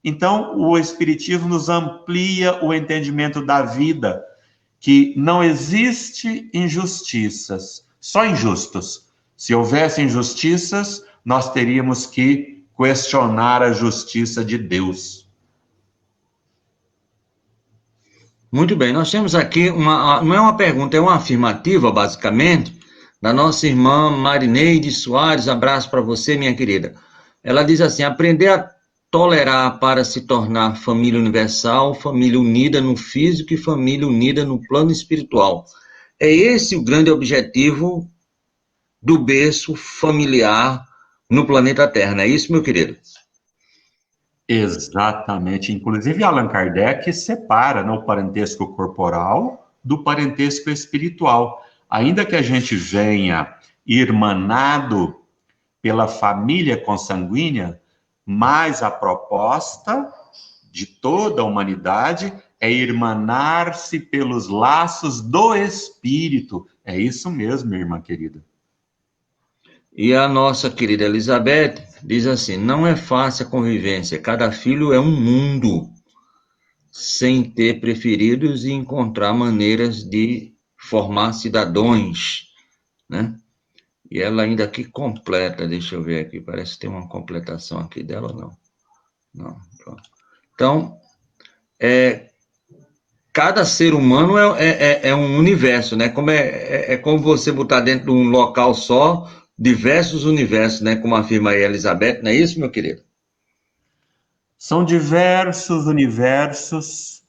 Então, o Espiritismo nos amplia o entendimento da vida, que não existe injustiças, só injustos. Se houvesse injustiças, nós teríamos que questionar a justiça de Deus. Muito bem, nós temos aqui não é uma pergunta, é uma afirmativa, basicamente, da nossa irmã Marineide Soares. Abraço para você, minha querida. Ela diz assim: aprender a tolerar para se tornar família universal, família unida no físico e família unida no plano espiritual. É esse o grande objetivo do berço familiar no planeta Terra, não é isso, meu querido? Exatamente. Inclusive, Allan Kardec separa, né, o parentesco corporal do parentesco espiritual. Ainda que a gente venha irmanado pela família consanguínea, mas a proposta de toda a humanidade é irmanar-se pelos laços do espírito. É isso mesmo, minha irmã querida. E a nossa querida Elizabeth diz assim: não é fácil a convivência, cada filho é um mundo, sem ter preferidos e encontrar maneiras de formar cidadãos, né? E ela ainda aqui completa, deixa eu ver aqui, parece que tem uma completação aqui dela, não? Não, pronto. Então, cada ser humano é um universo, né? É como você botar dentro de um local só diversos universos, né? Como afirma aí a Elizabeth, não é isso, meu querido? São diversos universos,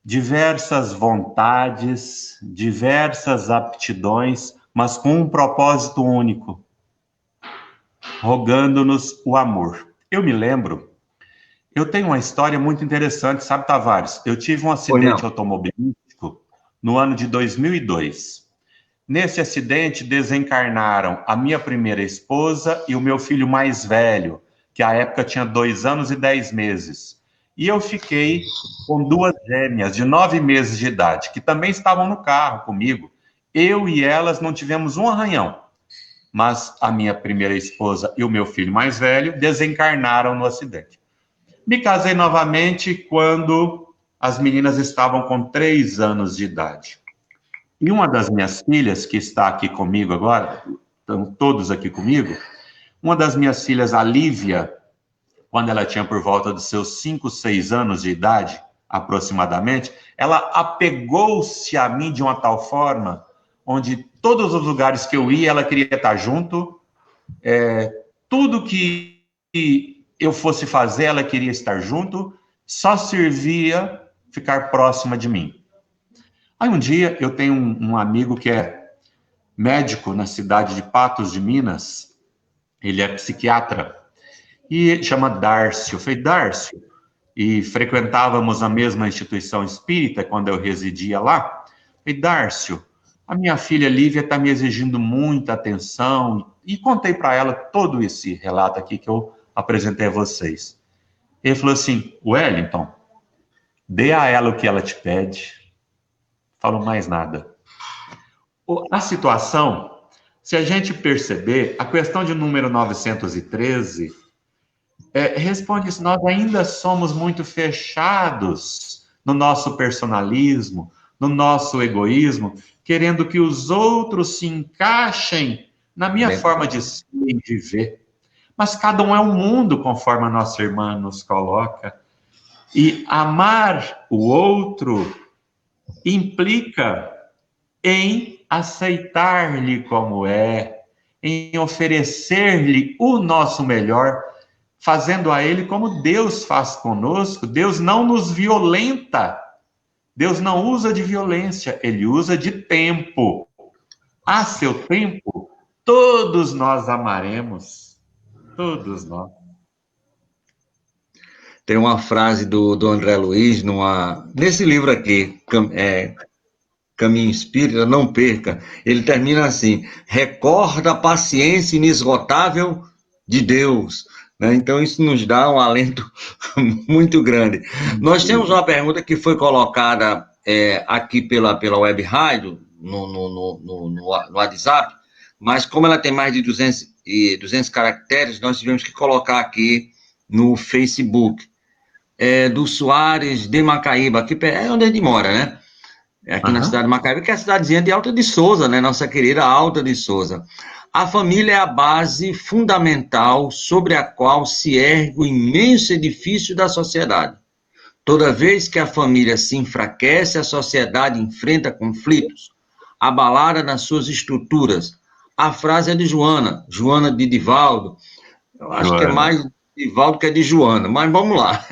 diversas vontades, diversas aptidões, mas com um propósito único, rogando-nos o amor. Eu me lembro, Eu tenho uma história muito interessante, sabe, Tavares? Eu tive um acidente automobilístico no ano de 2002. Nesse acidente, desencarnaram a minha primeira esposa e o meu filho mais velho, que à época tinha 2 anos e 10 meses. E eu fiquei com 2 gêmeas de 9 meses de idade, que também estavam no carro comigo. Eu e elas não tivemos um arranhão, mas a minha primeira esposa e o meu filho mais velho desencarnaram no acidente. Me casei novamente quando as meninas estavam com 3 anos de idade. E uma das minhas filhas, que está aqui comigo agora, estão todos aqui comigo, uma das minhas filhas, a Lívia, quando ela tinha por volta dos seus 5, 6 anos de idade, aproximadamente, ela apegou-se a mim de uma tal forma, onde todos os lugares que eu ia, ela queria estar junto, tudo que eu fosse fazer, ela queria estar junto, só servia ficar próxima de mim. Aí um dia eu tenho um amigo que é médico na cidade de Patos de Minas, ele é psiquiatra, e chama Dárcio. Eu falei, Dárcio, e frequentávamos a mesma instituição espírita quando eu residia lá. Eu falei, Dárcio, a minha filha Lívia está me exigindo muita atenção, e contei para ela todo esse relato aqui que eu apresentei a vocês. Ele falou assim, Wellington, dê a ela o que ela te pede. Falou mais nada. A situação, se a gente perceber, a questão de número 913 responde isso. Nós ainda somos muito fechados no nosso personalismo, no nosso egoísmo, querendo que os outros se encaixem na minha forma de ser e de ver. Mas cada um é um mundo, conforme a nossa irmã nos coloca. E amar o outro implica em aceitar-lhe como é, em oferecer-lhe o nosso melhor, fazendo a ele como Deus faz conosco. Deus não nos violenta, Deus não usa de violência, ele usa de tempo. A seu tempo, todos nós amaremos, todos nós. Tem uma frase do André Luiz nesse livro aqui, Caminho Espírita, não perca. Ele termina assim: recorda a paciência inesgotável de Deus. Né? Então, isso nos dá um alento muito grande. Nós temos uma pergunta que foi colocada aqui pela Web Rádio, no WhatsApp, mas como ela tem mais de 200 caracteres, nós tivemos que colocar aqui no Facebook. Do Soares de Macaíba, que é onde ele mora, né? Aqui na cidade de Macaíba, que é a cidadezinha de Alta de Souza, né? Nossa querida Alta de Souza. A família é a base fundamental sobre a qual se ergue o imenso edifício da sociedade. Toda vez que a família se enfraquece, a sociedade enfrenta conflitos, abalada nas suas estruturas. A frase é de Joana de Divaldo. Eu acho que é mais de Divaldo que é de Joana, mas vamos lá.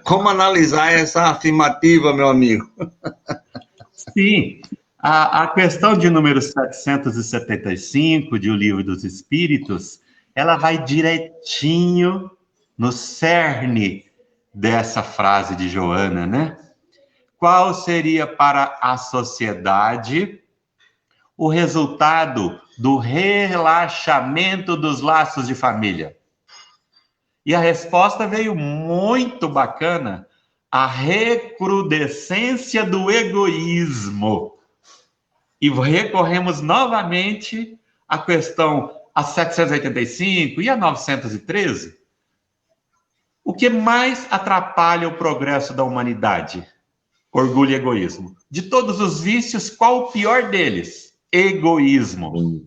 Como analisar essa afirmativa, meu amigo? Sim, a questão de número 775 de O Livro dos Espíritos, ela vai direitinho no cerne dessa frase de Joana, né? Qual seria para a sociedade o resultado do relaxamento dos laços de família? E a resposta veio muito bacana: a recrudescência do egoísmo. E recorremos novamente à questão a 785 e a 913. O que mais atrapalha o progresso da humanidade? Orgulho e egoísmo. De todos os vícios, qual o pior deles? Egoísmo.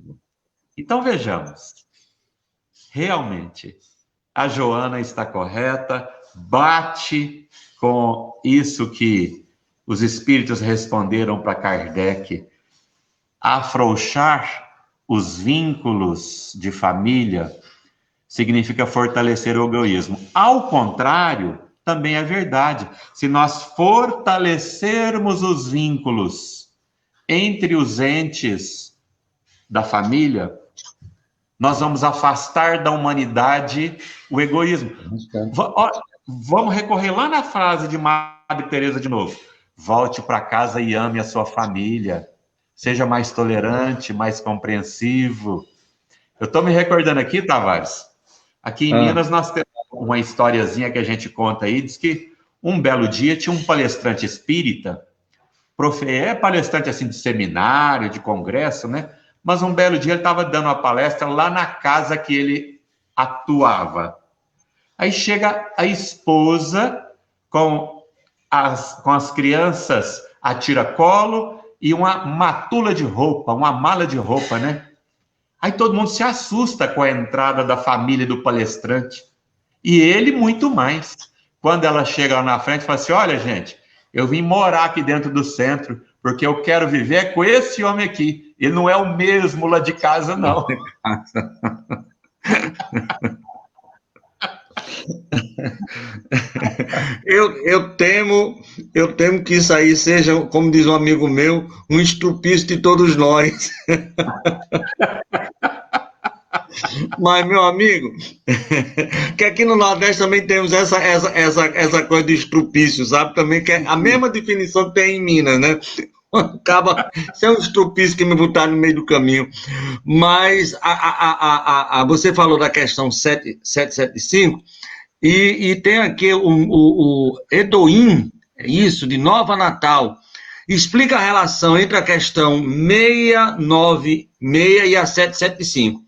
Então vejamos. Realmente, a Joana está correta, bate com isso que os espíritos responderam para Kardec. Afrouxar os vínculos de família significa fortalecer o egoísmo. Ao contrário, também é verdade. Se nós fortalecermos os vínculos entre os entes da família, nós vamos afastar da humanidade o egoísmo. vamos recorrer lá na frase de Madre Teresa de novo. Volte para casa e ame a sua família. Seja mais tolerante, mais compreensivo. Eu estou me recordando aqui, Tavares, aqui em Minas nós temos uma historiazinha que a gente conta aí, diz que um belo dia tinha um palestrante espírita, palestrante assim de seminário, de congresso, né? Mas um belo dia ele estava dando uma palestra lá na casa que ele atuava. Aí chega a esposa com as crianças a tiracolo e uma matula de roupa, uma mala de roupa, né? Aí todo mundo se assusta com a entrada da família do palestrante. E ele muito mais. Quando ela chega lá na frente, fala assim, olha, gente, eu vim morar aqui dentro do centro, porque eu quero viver com esse homem aqui. Ele não é o mesmo lá de casa, não. Eu temo que isso aí seja, como diz um amigo meu, um estrupício de todos nós. Mas, meu amigo, que aqui no Nordeste também temos essa coisa de estrupício, sabe? Também que é a mesma definição que tem em Minas, né? Acaba sendo um estrupício que me botaram no meio do caminho. Mas você falou da questão 775, e tem aqui o Edoim, isso, de Nova Natal. Explica a relação entre a questão 696 e a 775.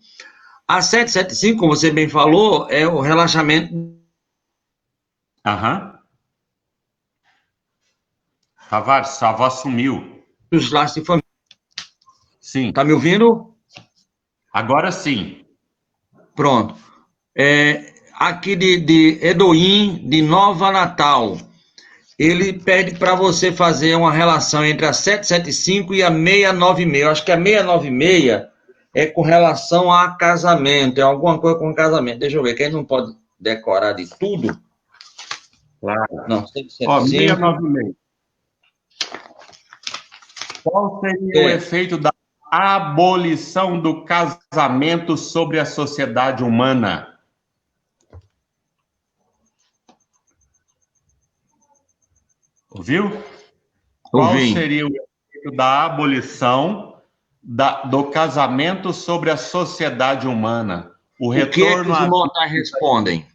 A 775, como você bem falou, é o relaxamento. Tavares, sua voz sumiu. Dos laços de família. Sim. Tá me ouvindo? Agora sim. Pronto. Aqui de Edoim, de Nova Natal. Ele pede para você fazer uma relação entre a 775 e a 696. Eu acho que a 696 é com relação a casamento, é alguma coisa com casamento. Deixa eu ver, quem não pode decorar de tudo? Claro. Não, 775. 696. Qual seria o efeito da abolição do casamento sobre a sociedade humana? Ouviu? Qual seria o efeito da abolição do casamento sobre a sociedade humana? O que é que os imortais respondem?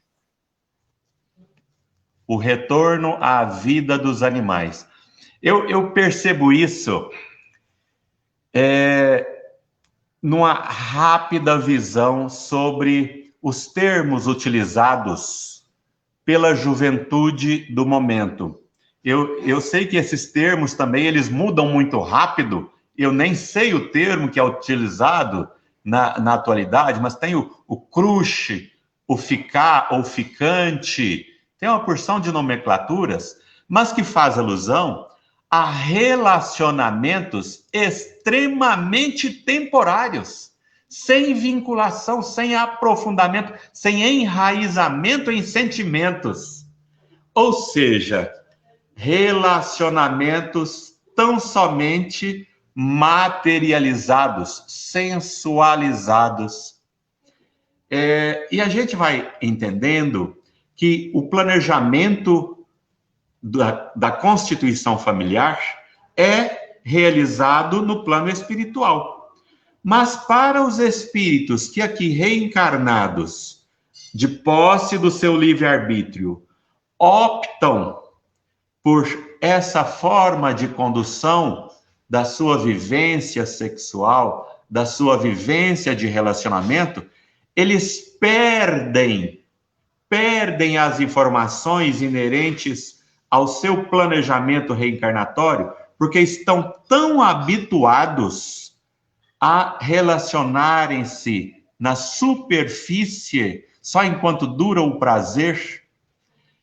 O retorno à vida dos animais. Eu percebo isso numa rápida visão sobre os termos utilizados pela juventude do momento. Eu sei que esses termos também, eles mudam muito rápido, eu nem sei o termo que é utilizado na atualidade, mas tem o crush, o ficar ou ficante, tem uma porção de nomenclaturas, mas que faz alusão a relacionamentos extremamente temporários, sem vinculação, sem aprofundamento, sem enraizamento em sentimentos. Ou seja, relacionamentos tão somente materializados, sensualizados. E a gente vai entendendo que o planejamento da constituição familiar é realizado no plano espiritual. Mas para os espíritos que aqui reencarnados, de posse do seu livre-arbítrio, optam por essa forma de condução da sua vivência sexual, da sua vivência de relacionamento, eles perdem as informações inerentes ao seu planejamento reencarnatório, porque estão tão habituados a relacionarem-se na superfície, só enquanto dura o prazer,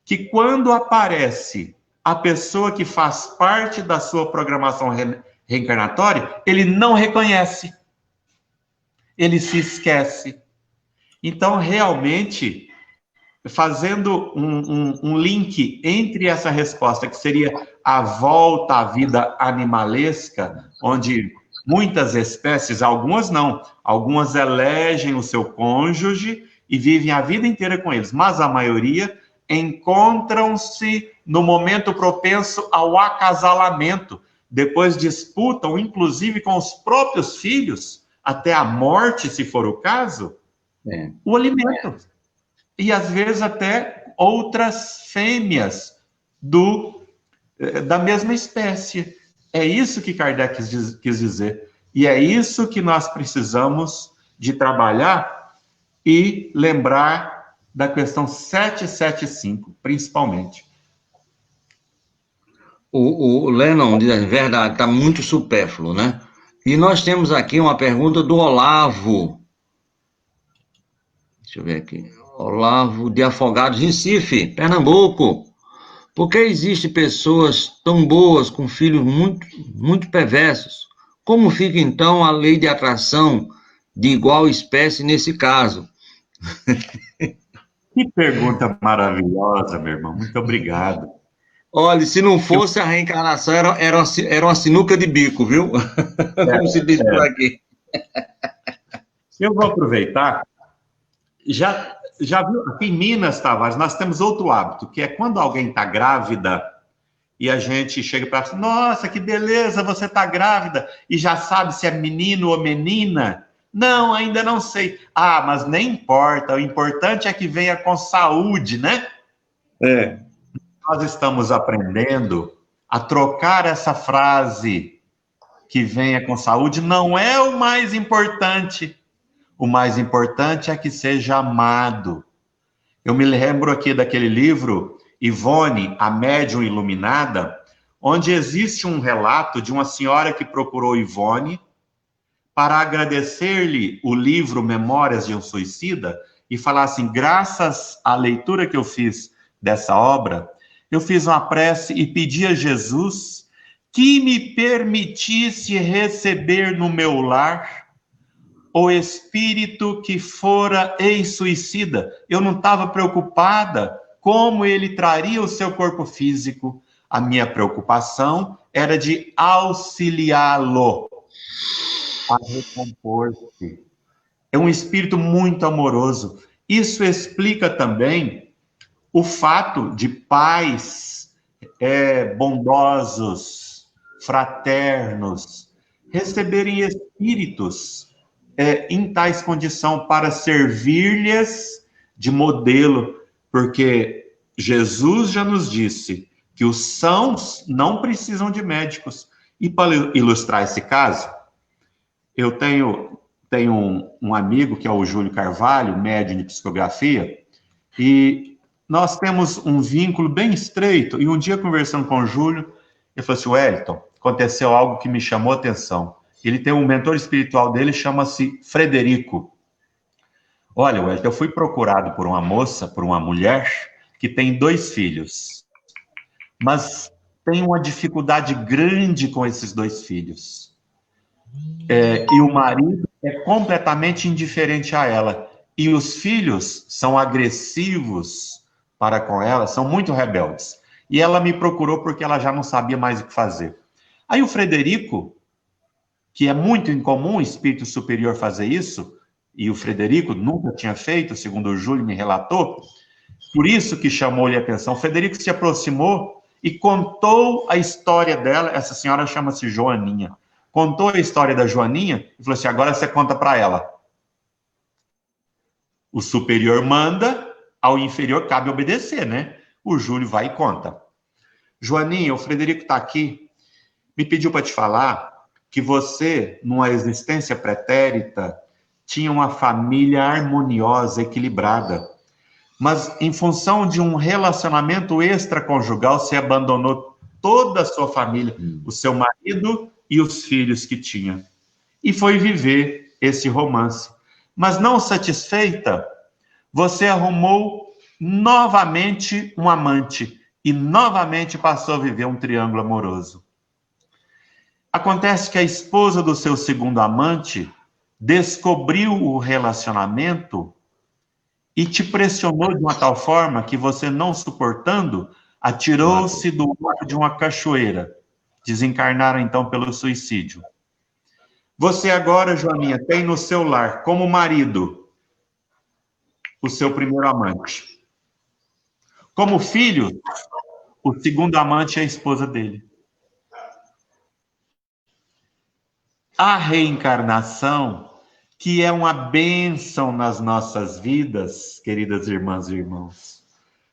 que quando aparece a pessoa que faz parte da sua programação reencarnatória, ele não reconhece, ele se esquece. Então, realmente, fazendo um link entre essa resposta, que seria a volta à vida animalesca, onde muitas espécies, algumas não, algumas elegem o seu cônjuge e vivem a vida inteira com eles, mas a maioria encontram-se no momento propenso ao acasalamento, depois disputam, inclusive com os próprios filhos, até a morte, se for o caso, o alimento. E às vezes até outras fêmeas da mesma espécie. É isso que Kardec quis dizer. E é isso que nós precisamos de trabalhar e lembrar da questão 775, principalmente. O Lennon diz, é verdade, está muito supérfluo, né? E nós temos aqui uma pergunta do Olavo. Deixa eu ver aqui. Olavo de Afogados, Recife, Pernambuco. Por que existem pessoas tão boas com filhos muito, muito perversos? Como fica, então, a lei de atração de igual espécie nesse caso? Que pergunta maravilhosa, meu irmão. Muito obrigado. Olha, se não fosse a reencarnação, era uma sinuca de bico, viu? Como se diz por aqui. Eu vou aproveitar. Já viu? Aqui em Minas, Tavares, nós temos outro hábito, que é quando alguém está grávida e a gente chega para ela, nossa, que beleza, você está grávida, e já sabe se é menino ou menina. Não, ainda não sei. Ah, mas nem importa, o importante é que venha com saúde, né? Nós estamos aprendendo a trocar essa frase, que venha com saúde, não é o mais importante. O mais importante é que seja amado. Eu me lembro aqui daquele livro, Ivone, a Médium Iluminada, onde existe um relato de uma senhora que procurou Ivone para agradecer-lhe o livro Memórias de um Suicida e falar assim, graças à leitura que eu fiz dessa obra, eu fiz uma prece e pedi a Jesus que me permitisse receber no meu lar o espírito que fora ex-suicida. Eu não estava preocupada como ele traria o seu corpo físico. A minha preocupação era de auxiliá-lo a recompor-se. É um espírito muito amoroso. Isso explica também o fato de pais bondosos, fraternos, receberem espíritos em tais condições para servir-lhes de modelo, porque Jesus já nos disse que os sãos não precisam de médicos. E para ilustrar esse caso, eu tenho um amigo que é o Júlio Carvalho, médium de psicografia, e nós temos um vínculo bem estreito, e um dia conversando com o Júlio, ele falou assim, Wellington, aconteceu algo que me chamou a atenção. Ele tem um mentor espiritual dele, chama-se Frederico. Olha, Wellington, eu fui procurado por uma moça, por uma mulher, que tem 2 filhos, mas tem uma dificuldade grande com esses 2 filhos. E o marido é completamente indiferente a ela. E os filhos são agressivos para com ela, são muito rebeldes. E ela me procurou porque ela já não sabia mais o que fazer. Aí o Frederico, que é muito incomum o espírito superior fazer isso, e o Frederico nunca tinha feito, segundo o Júlio me relatou, por isso que chamou-lhe a atenção. O Frederico se aproximou e contou a história dela, essa senhora chama-se Joaninha, contou a história da Joaninha e falou assim, agora você conta para ela. O superior manda, ao inferior cabe obedecer, né? O Júlio vai e conta. Joaninha, o Frederico está aqui, me pediu para te falar que você, numa existência pretérita, tinha uma família harmoniosa, equilibrada. Mas, em função de um relacionamento extraconjugal, você abandonou toda a sua família, o seu marido e os filhos que tinha. E foi viver esse romance. Mas, não satisfeita, você arrumou novamente um amante e novamente passou a viver um triângulo amoroso. Acontece que a esposa do seu segundo amante descobriu o relacionamento e te pressionou de uma tal forma que você, não suportando, atirou-se do alto de uma cachoeira. Desencarnaram, então, pelo suicídio. Você agora, Joaninha, tem no seu lar, como marido, o seu primeiro amante. Como filho, o segundo amante é a esposa dele. A reencarnação, que é uma bênção nas nossas vidas, queridas irmãs e irmãos,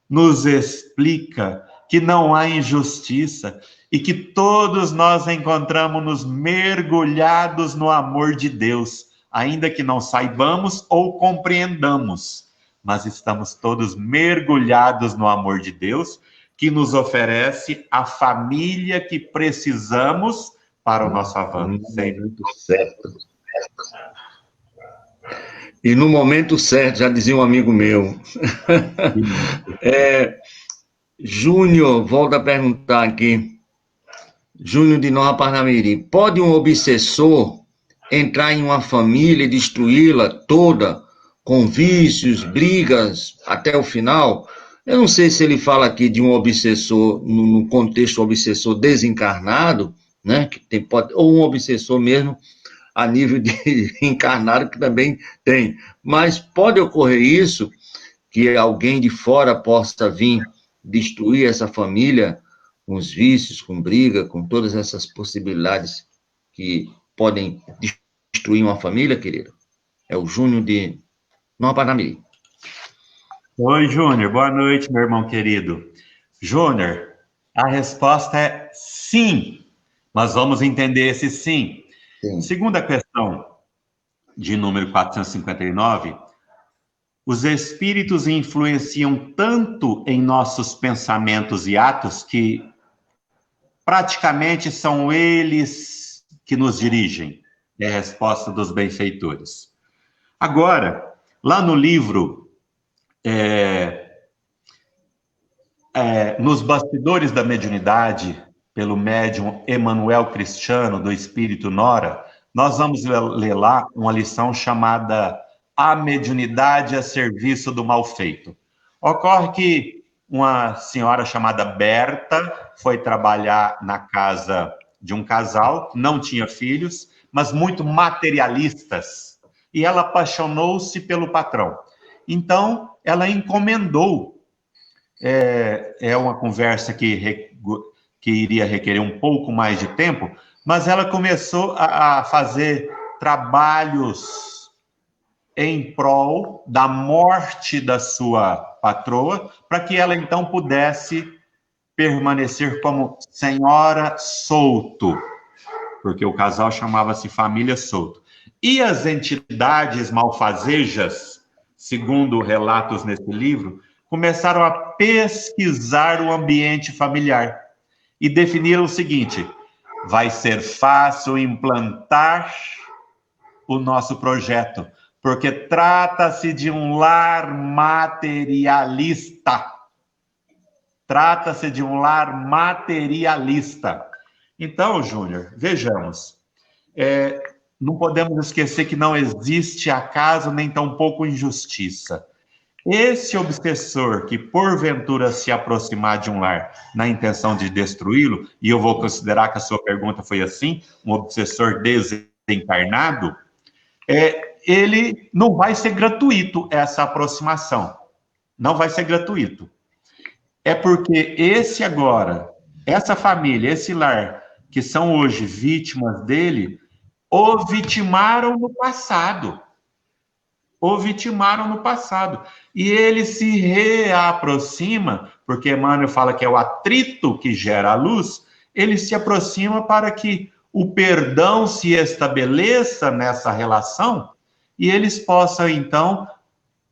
nos explica que não há injustiça e que todos nós encontramos-nos mergulhados no amor de Deus, ainda que não saibamos ou compreendamos, mas estamos todos mergulhados no amor de Deus, que nos oferece a família que precisamos para o nosso avanço. No momento certo. E no momento certo, já dizia um amigo meu. Júnior, volta a perguntar aqui. Júnior de Nova Parnamirim. Pode um obsessor entrar em uma família e destruí-la toda, com vícios, brigas, até o final? Eu não sei se ele fala aqui de um obsessor, no contexto obsessor desencarnado, né? Que tem, pode, ou um obsessor mesmo a nível de encarnado, que também tem. Mas pode ocorrer isso, que alguém de fora possa vir destruir essa família com os vícios, com briga, com todas essas possibilidades que podem destruir uma família, querido? É o Júnior de Nova Parnamirim. Oi, Júnior. Boa noite, meu irmão querido. Júnior, a resposta é sim. Nós vamos entender esse sim. Sim. Segunda questão, de número 459, os espíritos influenciam tanto em nossos pensamentos e atos que praticamente são eles que nos dirigem. É a resposta dos benfeitores. Agora, lá no livro, Nos Bastidores da Mediunidade, pelo médium Emanuel Cristiano, do Espírito Nora, nós vamos ler lá uma lição chamada A Mediunidade a Serviço do Mal Feito. Ocorre que uma senhora chamada Berta foi trabalhar na casa de um casal, não tinha filhos, mas muito materialistas, e ela apaixonou-se pelo patrão. Então, ela encomendou, é uma conversa que iria requerer um pouco mais de tempo, mas ela começou a fazer trabalhos em prol da morte da sua patroa, para que ela então pudesse permanecer como senhora Souto, porque o casal chamava-se Família Souto. E as entidades malfazejas, segundo relatos nesse livro, começaram a pesquisar o ambiente familiar e definiram o seguinte: vai ser fácil implantar o nosso projeto, porque trata-se de um lar materialista. Trata-se de um lar materialista. Então, Júnior, vejamos, não podemos esquecer que não existe acaso nem tampouco injustiça. Esse obsessor que porventura se aproximar de um lar na intenção de destruí-lo, e eu vou considerar que a sua pergunta foi assim, um obsessor desencarnado, ele não vai ser gratuito essa aproximação. Não vai ser gratuito. É porque essa família, esse lar, que são hoje vítimas dele, o vitimaram no passado. E ele se reaproxima, porque Emmanuel fala que é o atrito que gera a luz, ele se aproxima para que o perdão se estabeleça nessa relação e eles possam, então,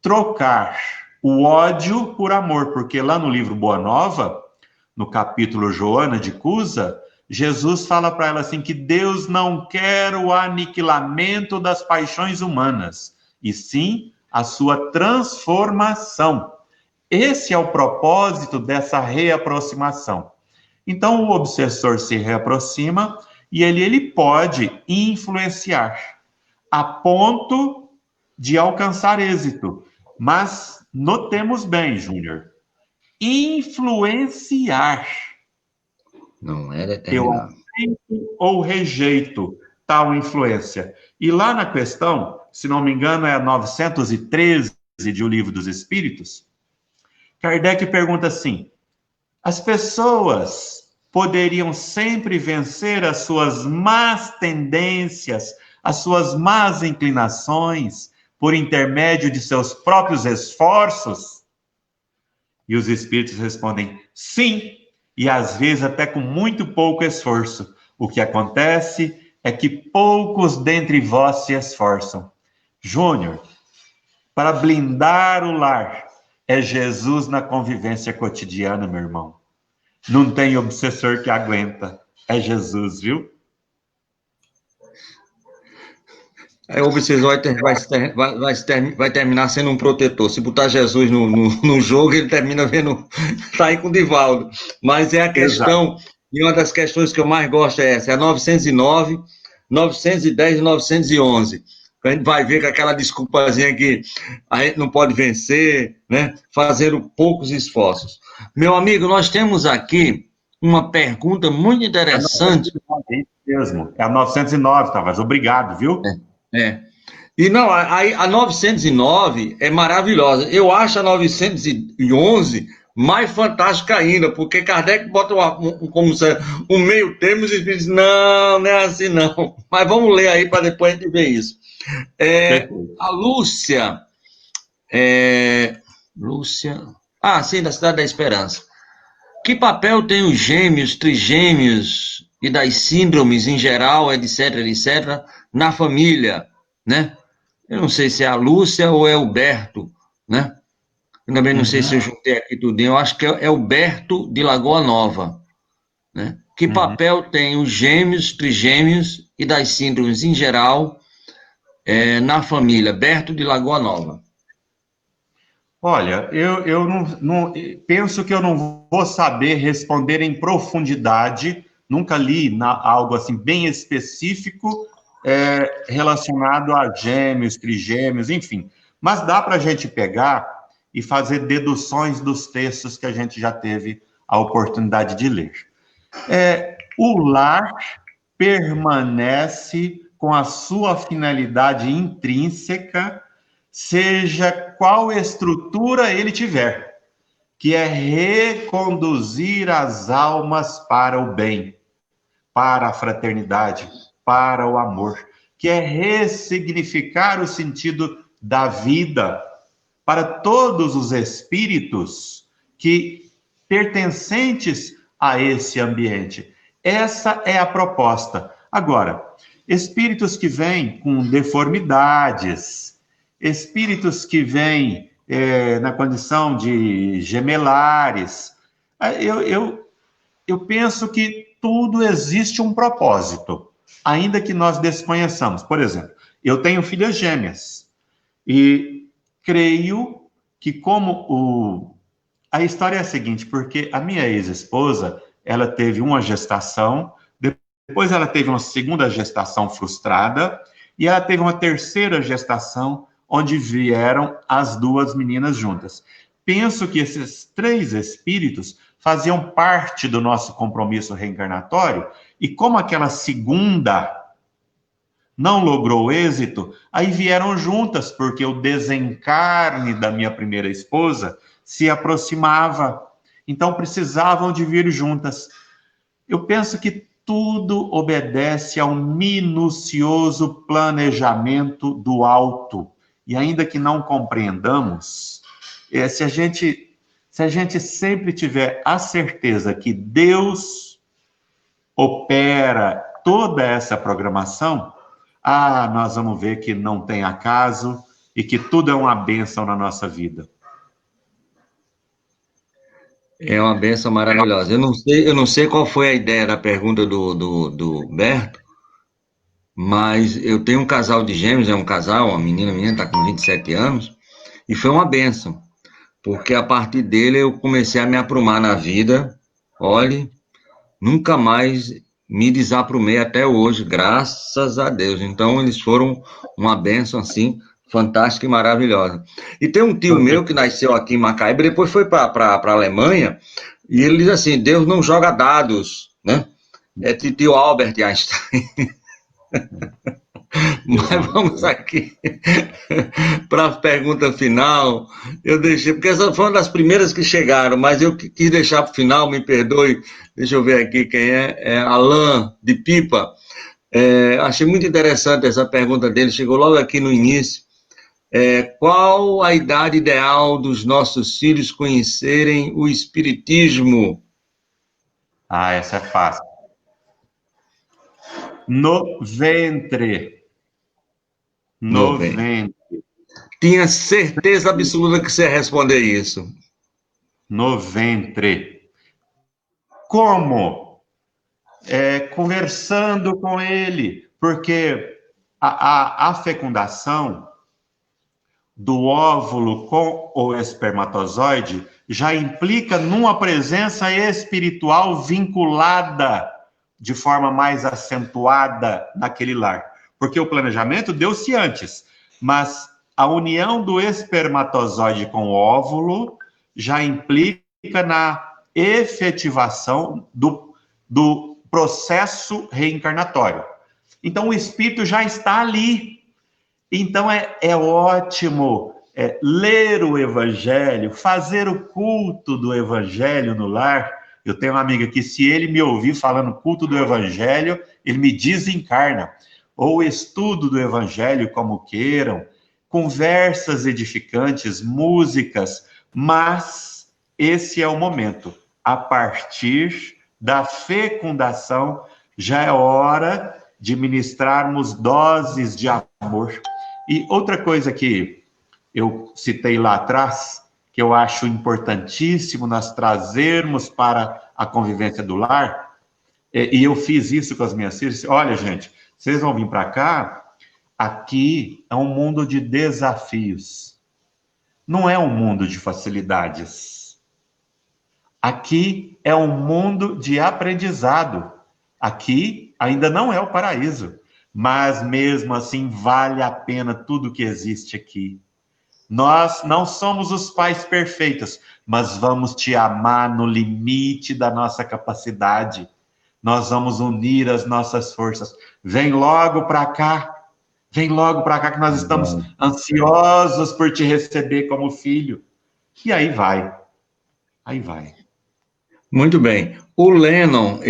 trocar o ódio por amor, porque lá no livro Boa Nova, no capítulo Joana de Cusa, Jesus fala para ela assim que Deus não quer o aniquilamento das paixões humanas, e sim a sua transformação. Esse é o propósito dessa reaproximação. Então, o obsessor se reaproxima e ele pode influenciar a ponto de alcançar êxito. Mas notemos bem, Júnior, influenciar. Não é determinado. Eu aceito ou rejeito tal influência. E lá na questão, se não me engano, é 913 de O Livro dos Espíritos, Kardec pergunta assim: as pessoas poderiam sempre vencer as suas más tendências, as suas más inclinações, por intermédio de seus próprios esforços? E os espíritos respondem: sim, e às vezes até com muito pouco esforço. O que acontece é que poucos dentre vós se esforçam. Júnior, para blindar o lar, é Jesus na convivência cotidiana, meu irmão. Não tem obsessor que aguenta. É Jesus, viu? Aí o obsessor vai terminar sendo um protetor. Se botar Jesus no jogo, ele termina vendo, tá aí com o Divaldo. Mas é a questão, exato. E uma das questões que eu mais gosto é essa, é a 909, 910 e 911. A gente vai ver com aquela desculpazinha que a gente não pode vencer, né? Fazendo poucos esforços. Meu amigo, nós temos aqui uma pergunta muito interessante. É isso mesmo, é a 909, Tavares. Obrigado, viu? E não, a 909 é maravilhosa. Eu acho a 911 mais fantástica ainda, porque Kardec bota como um meio termo e os espíritos dizem, não é assim não. Mas vamos ler aí para depois a gente ver isso. A Lúcia, sim, da Cidade da Esperança. Que papel tem os gêmeos, trigêmeos e das síndromes em geral, etc, na família, né? Eu não sei se é a Lúcia ou é o Berto, né? Eu também não sei se eu juntei aqui tudo. Eu acho que é o Berto de Lagoa Nova, né? Que papel tem os gêmeos, trigêmeos e das síndromes em geral na família? Berto de Lagoa Nova. Olha, eu não penso que eu não vou saber responder em profundidade. Nunca li algo assim bem específico relacionado a gêmeos, trigêmeos, enfim. Mas dá para a gente pegar e fazer deduções dos textos que a gente já teve a oportunidade de ler. O lar permanece com a sua finalidade intrínseca, seja qual estrutura ele tiver, que é reconduzir as almas para o bem, para a fraternidade, para o amor, que é ressignificar o sentido da vida para todos os espíritos que pertencentes a esse ambiente. Essa é a proposta. Agora, espíritos que vêm com deformidades, espíritos que vêm na condição de gemelares, eu penso que tudo existe um propósito, ainda que nós desconheçamos. Por exemplo, eu tenho filhas gêmeas e creio que a história é a seguinte, porque a minha ex-esposa, ela teve uma gestação, depois ela teve uma segunda gestação frustrada e ela teve uma terceira gestação onde vieram as duas meninas juntas. Penso que esses 3 espíritos faziam parte do nosso compromisso reencarnatório e como aquela segunda não logrou êxito, aí vieram juntas, porque o desencarne da minha primeira esposa se aproximava, então precisavam de vir juntas. Eu penso que tudo obedece ao minucioso planejamento do alto, e ainda que não compreendamos, se a gente sempre tiver a certeza que Deus opera toda essa programação, nós vamos ver que não tem acaso e que tudo é uma bênção na nossa vida. É uma bênção maravilhosa. Eu não sei qual foi a ideia da pergunta do Berto, mas eu tenho um casal de gêmeos, uma menina está com 27 anos, e foi uma bênção, porque a partir dele eu comecei a me aprumar na vida. Olhe, nunca mais me desaprumei até hoje, graças a Deus. Então, eles foram uma bênção, assim, fantástica e maravilhosa. E tem um tio meu que nasceu aqui em Macaíba, depois foi para a Alemanha, e ele diz assim, Deus não joga dados, né? É tio Albert Einstein. Mas vamos aqui para a pergunta final. Eu deixei, porque essa foi uma das primeiras que chegaram, mas eu quis deixar para o final, me perdoe. Deixa eu ver aqui quem é. É Alain de Pipa. Achei muito interessante essa pergunta dele, chegou logo aqui no início. Qual a idade ideal dos nossos filhos conhecerem o Espiritismo? Ah, essa é fácil. No ventre. No ventre. Tinha certeza absoluta que você ia responder isso. No ventre. Como? Conversando com ele, porque a fecundação do óvulo com o espermatozoide já implica numa presença espiritual vinculada de forma mais acentuada naquele lar. Porque o planejamento deu-se antes, mas a união do espermatozoide com o óvulo já implica na efetivação do processo reencarnatório. Então, o espírito já está ali. Então, é ótimo ler o Evangelho, fazer o culto do Evangelho no lar. Eu tenho uma amiga que, se ele me ouvir falando culto do Evangelho, ele me desencarna. Ou estudo do Evangelho, como queiram, conversas edificantes, músicas, mas esse é o momento. A partir da fecundação, já é hora de ministrarmos doses de amor. E outra coisa que eu citei lá atrás, que eu acho importantíssimo nós trazermos para a convivência do lar, e eu fiz isso com as minhas filhas. Olha, gente, vocês vão vir para cá, aqui é um mundo de desafios, não é um mundo de facilidades. Aqui é um mundo de aprendizado. Aqui ainda não é o paraíso, mas mesmo assim vale a pena tudo que existe aqui. Nós não somos os pais perfeitos, mas vamos te amar no limite da nossa capacidade. Nós vamos unir as nossas forças. Vem logo para cá que nós estamos ansiosos por te receber como filho. E aí vai. Muito bem. O Lennon,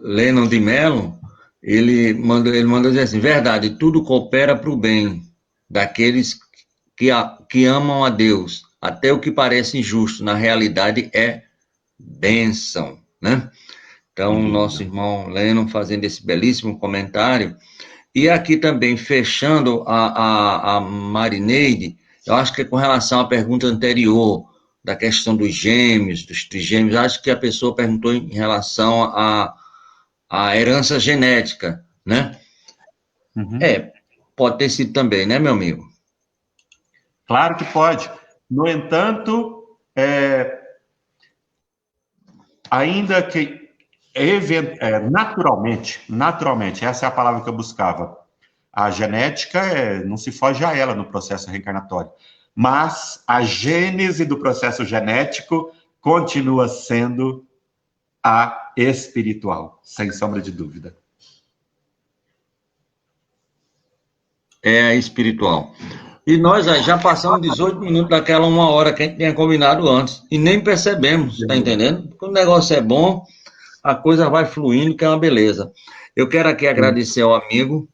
Lennon de Mello, ele mandou dizer assim: verdade, tudo coopera para o bem daqueles que amam a Deus. Até o que parece injusto, na realidade, é bênção, né? Então, nosso irmão Lennon fazendo esse belíssimo comentário. E aqui também, fechando a Marineide, eu acho que é com relação à pergunta anterior, da questão dos gêmeos, dos trigêmeos, acho que a pessoa perguntou em relação à herança genética, né? Uhum. Pode ter sido também, né, meu amigo? Claro que pode. No entanto, ainda que naturalmente, essa é a palavra que eu buscava. A genética não se foge a ela no processo reencarnatório. Mas a gênese do processo genético continua sendo a espiritual, sem sombra de dúvida. É a espiritual. E nós já passamos 18 minutos daquela 1 hora que a gente tinha combinado antes. E nem percebemos, tá entendendo? Quando o negócio é bom, a coisa vai fluindo, que é uma beleza. Eu quero aqui agradecer ao amigo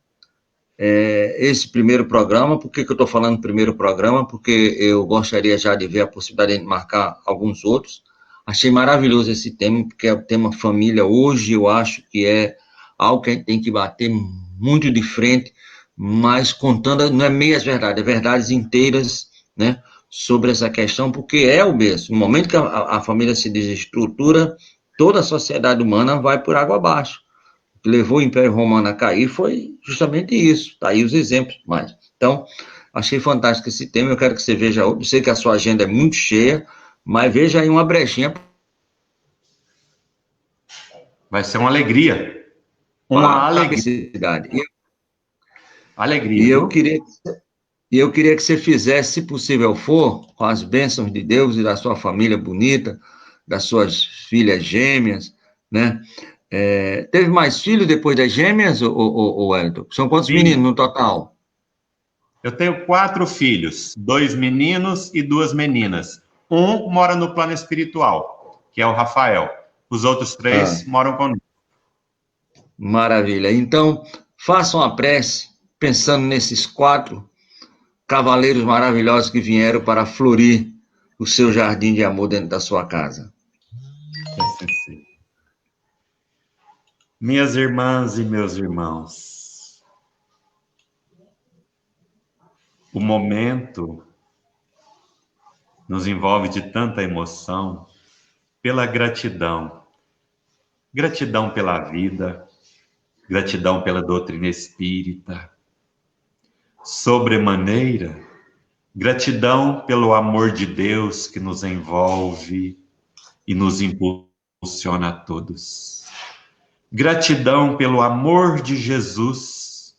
esse primeiro programa. Por que eu estou falando primeiro programa? Porque eu gostaria já de ver a possibilidade de marcar alguns outros. Achei maravilhoso esse tema, porque é o tema família. Hoje eu acho que é algo que a gente tem que bater muito de frente, mas contando, não é meias verdades, é verdades inteiras, né, sobre essa questão, porque é o berço. No momento que a família se desestrutura, toda a sociedade humana vai por água abaixo. O que levou o Império Romano a cair foi justamente isso. Está aí os exemplos mais. Então, achei fantástico esse tema. Eu quero que você veja outro. Eu sei que a sua agenda é muito cheia, mas veja aí uma brechinha. Vai ser uma alegria. Uma alegria. Alegria. E eu queria que você fizesse, se possível for, com as bênçãos de Deus e da sua família bonita, das suas filhas gêmeas, né? Teve mais filho depois das gêmeas, ou Wellington? São quantos Sim. meninos no total? Eu tenho 4 filhos, 2 meninos e 2 meninas. Um mora no plano espiritual, que é o Rafael. Os outros 3 moram comigo. Maravilha. Então, façam a prece pensando nesses 4 cavaleiros maravilhosos que vieram para florir o seu jardim de amor dentro da sua casa. Minhas irmãs e meus irmãos, o momento nos envolve de tanta emoção pela gratidão. Gratidão pela vida, gratidão pela doutrina espírita. Sobremaneira, gratidão pelo amor de Deus que nos envolve e nos impulsiona a todos. Gratidão pelo amor de Jesus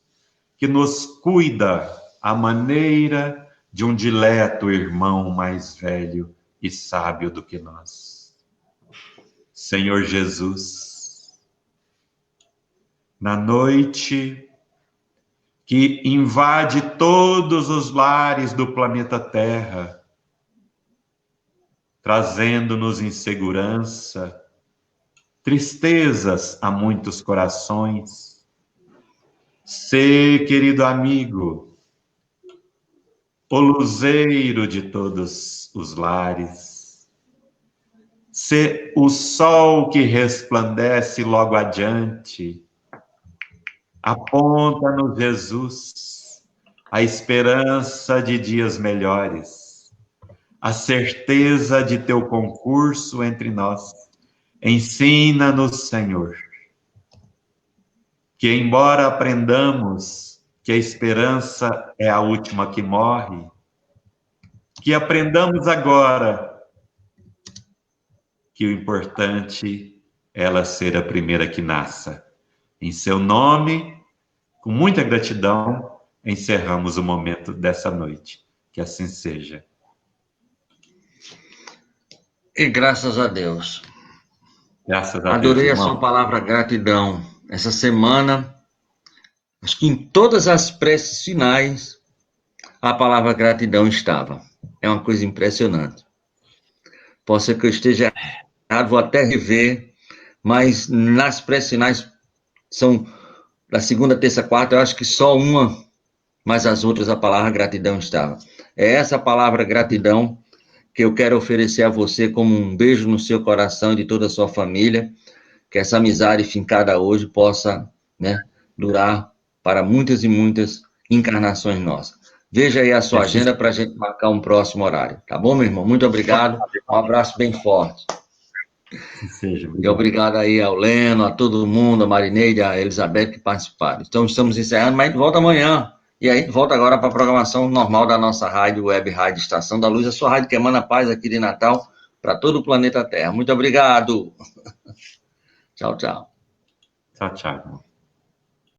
que nos cuida à maneira de um dileto irmão mais velho e sábio do que nós. Senhor Jesus, na noite que invade todos os lares do planeta Terra, trazendo-nos insegurança, tristezas a muitos corações. Sê, querido amigo, o luzeiro de todos os lares. Sê o sol que resplandece logo adiante. Aponta-nos, Jesus, a esperança de dias melhores, a certeza de teu concurso entre nós. Ensina-nos, Senhor, que embora aprendamos que a esperança é a última que morre, que aprendamos agora que o importante é ela ser a primeira que nasça. Em seu nome, com muita gratidão, encerramos o momento dessa noite. Que assim seja. E graças a Deus. Graças a Deus, Adorei irmão. a sua palavra gratidão. Essa semana, acho que em todas as preces finais, a palavra gratidão estava. É uma coisa impressionante. Pode ser que eu esteja errado, vou até rever, mas nas preces finais são da segunda, terça, quarta, eu acho que só uma, mas as outras a palavra gratidão estava. É essa palavra gratidão que eu quero oferecer a você como um beijo no seu coração e de toda a sua família, que essa amizade fincada hoje possa, né, durar para muitas e muitas encarnações nossas. Veja aí a sua agenda para a gente marcar um próximo horário. Tá bom, meu irmão? Muito obrigado. Um abraço bem forte. Seja, e obrigado aí ao Leno, a todo mundo, a Marineide, a Elizabeth que participaram. Então, estamos encerrando, mas a gente volta amanhã. E aí, volta agora para a programação normal da nossa rádio, Web Rádio Estação da Luz, a sua rádio que emana paz aqui de Natal para todo o planeta Terra. Muito obrigado. Tchau, tchau. Tchau, tchau.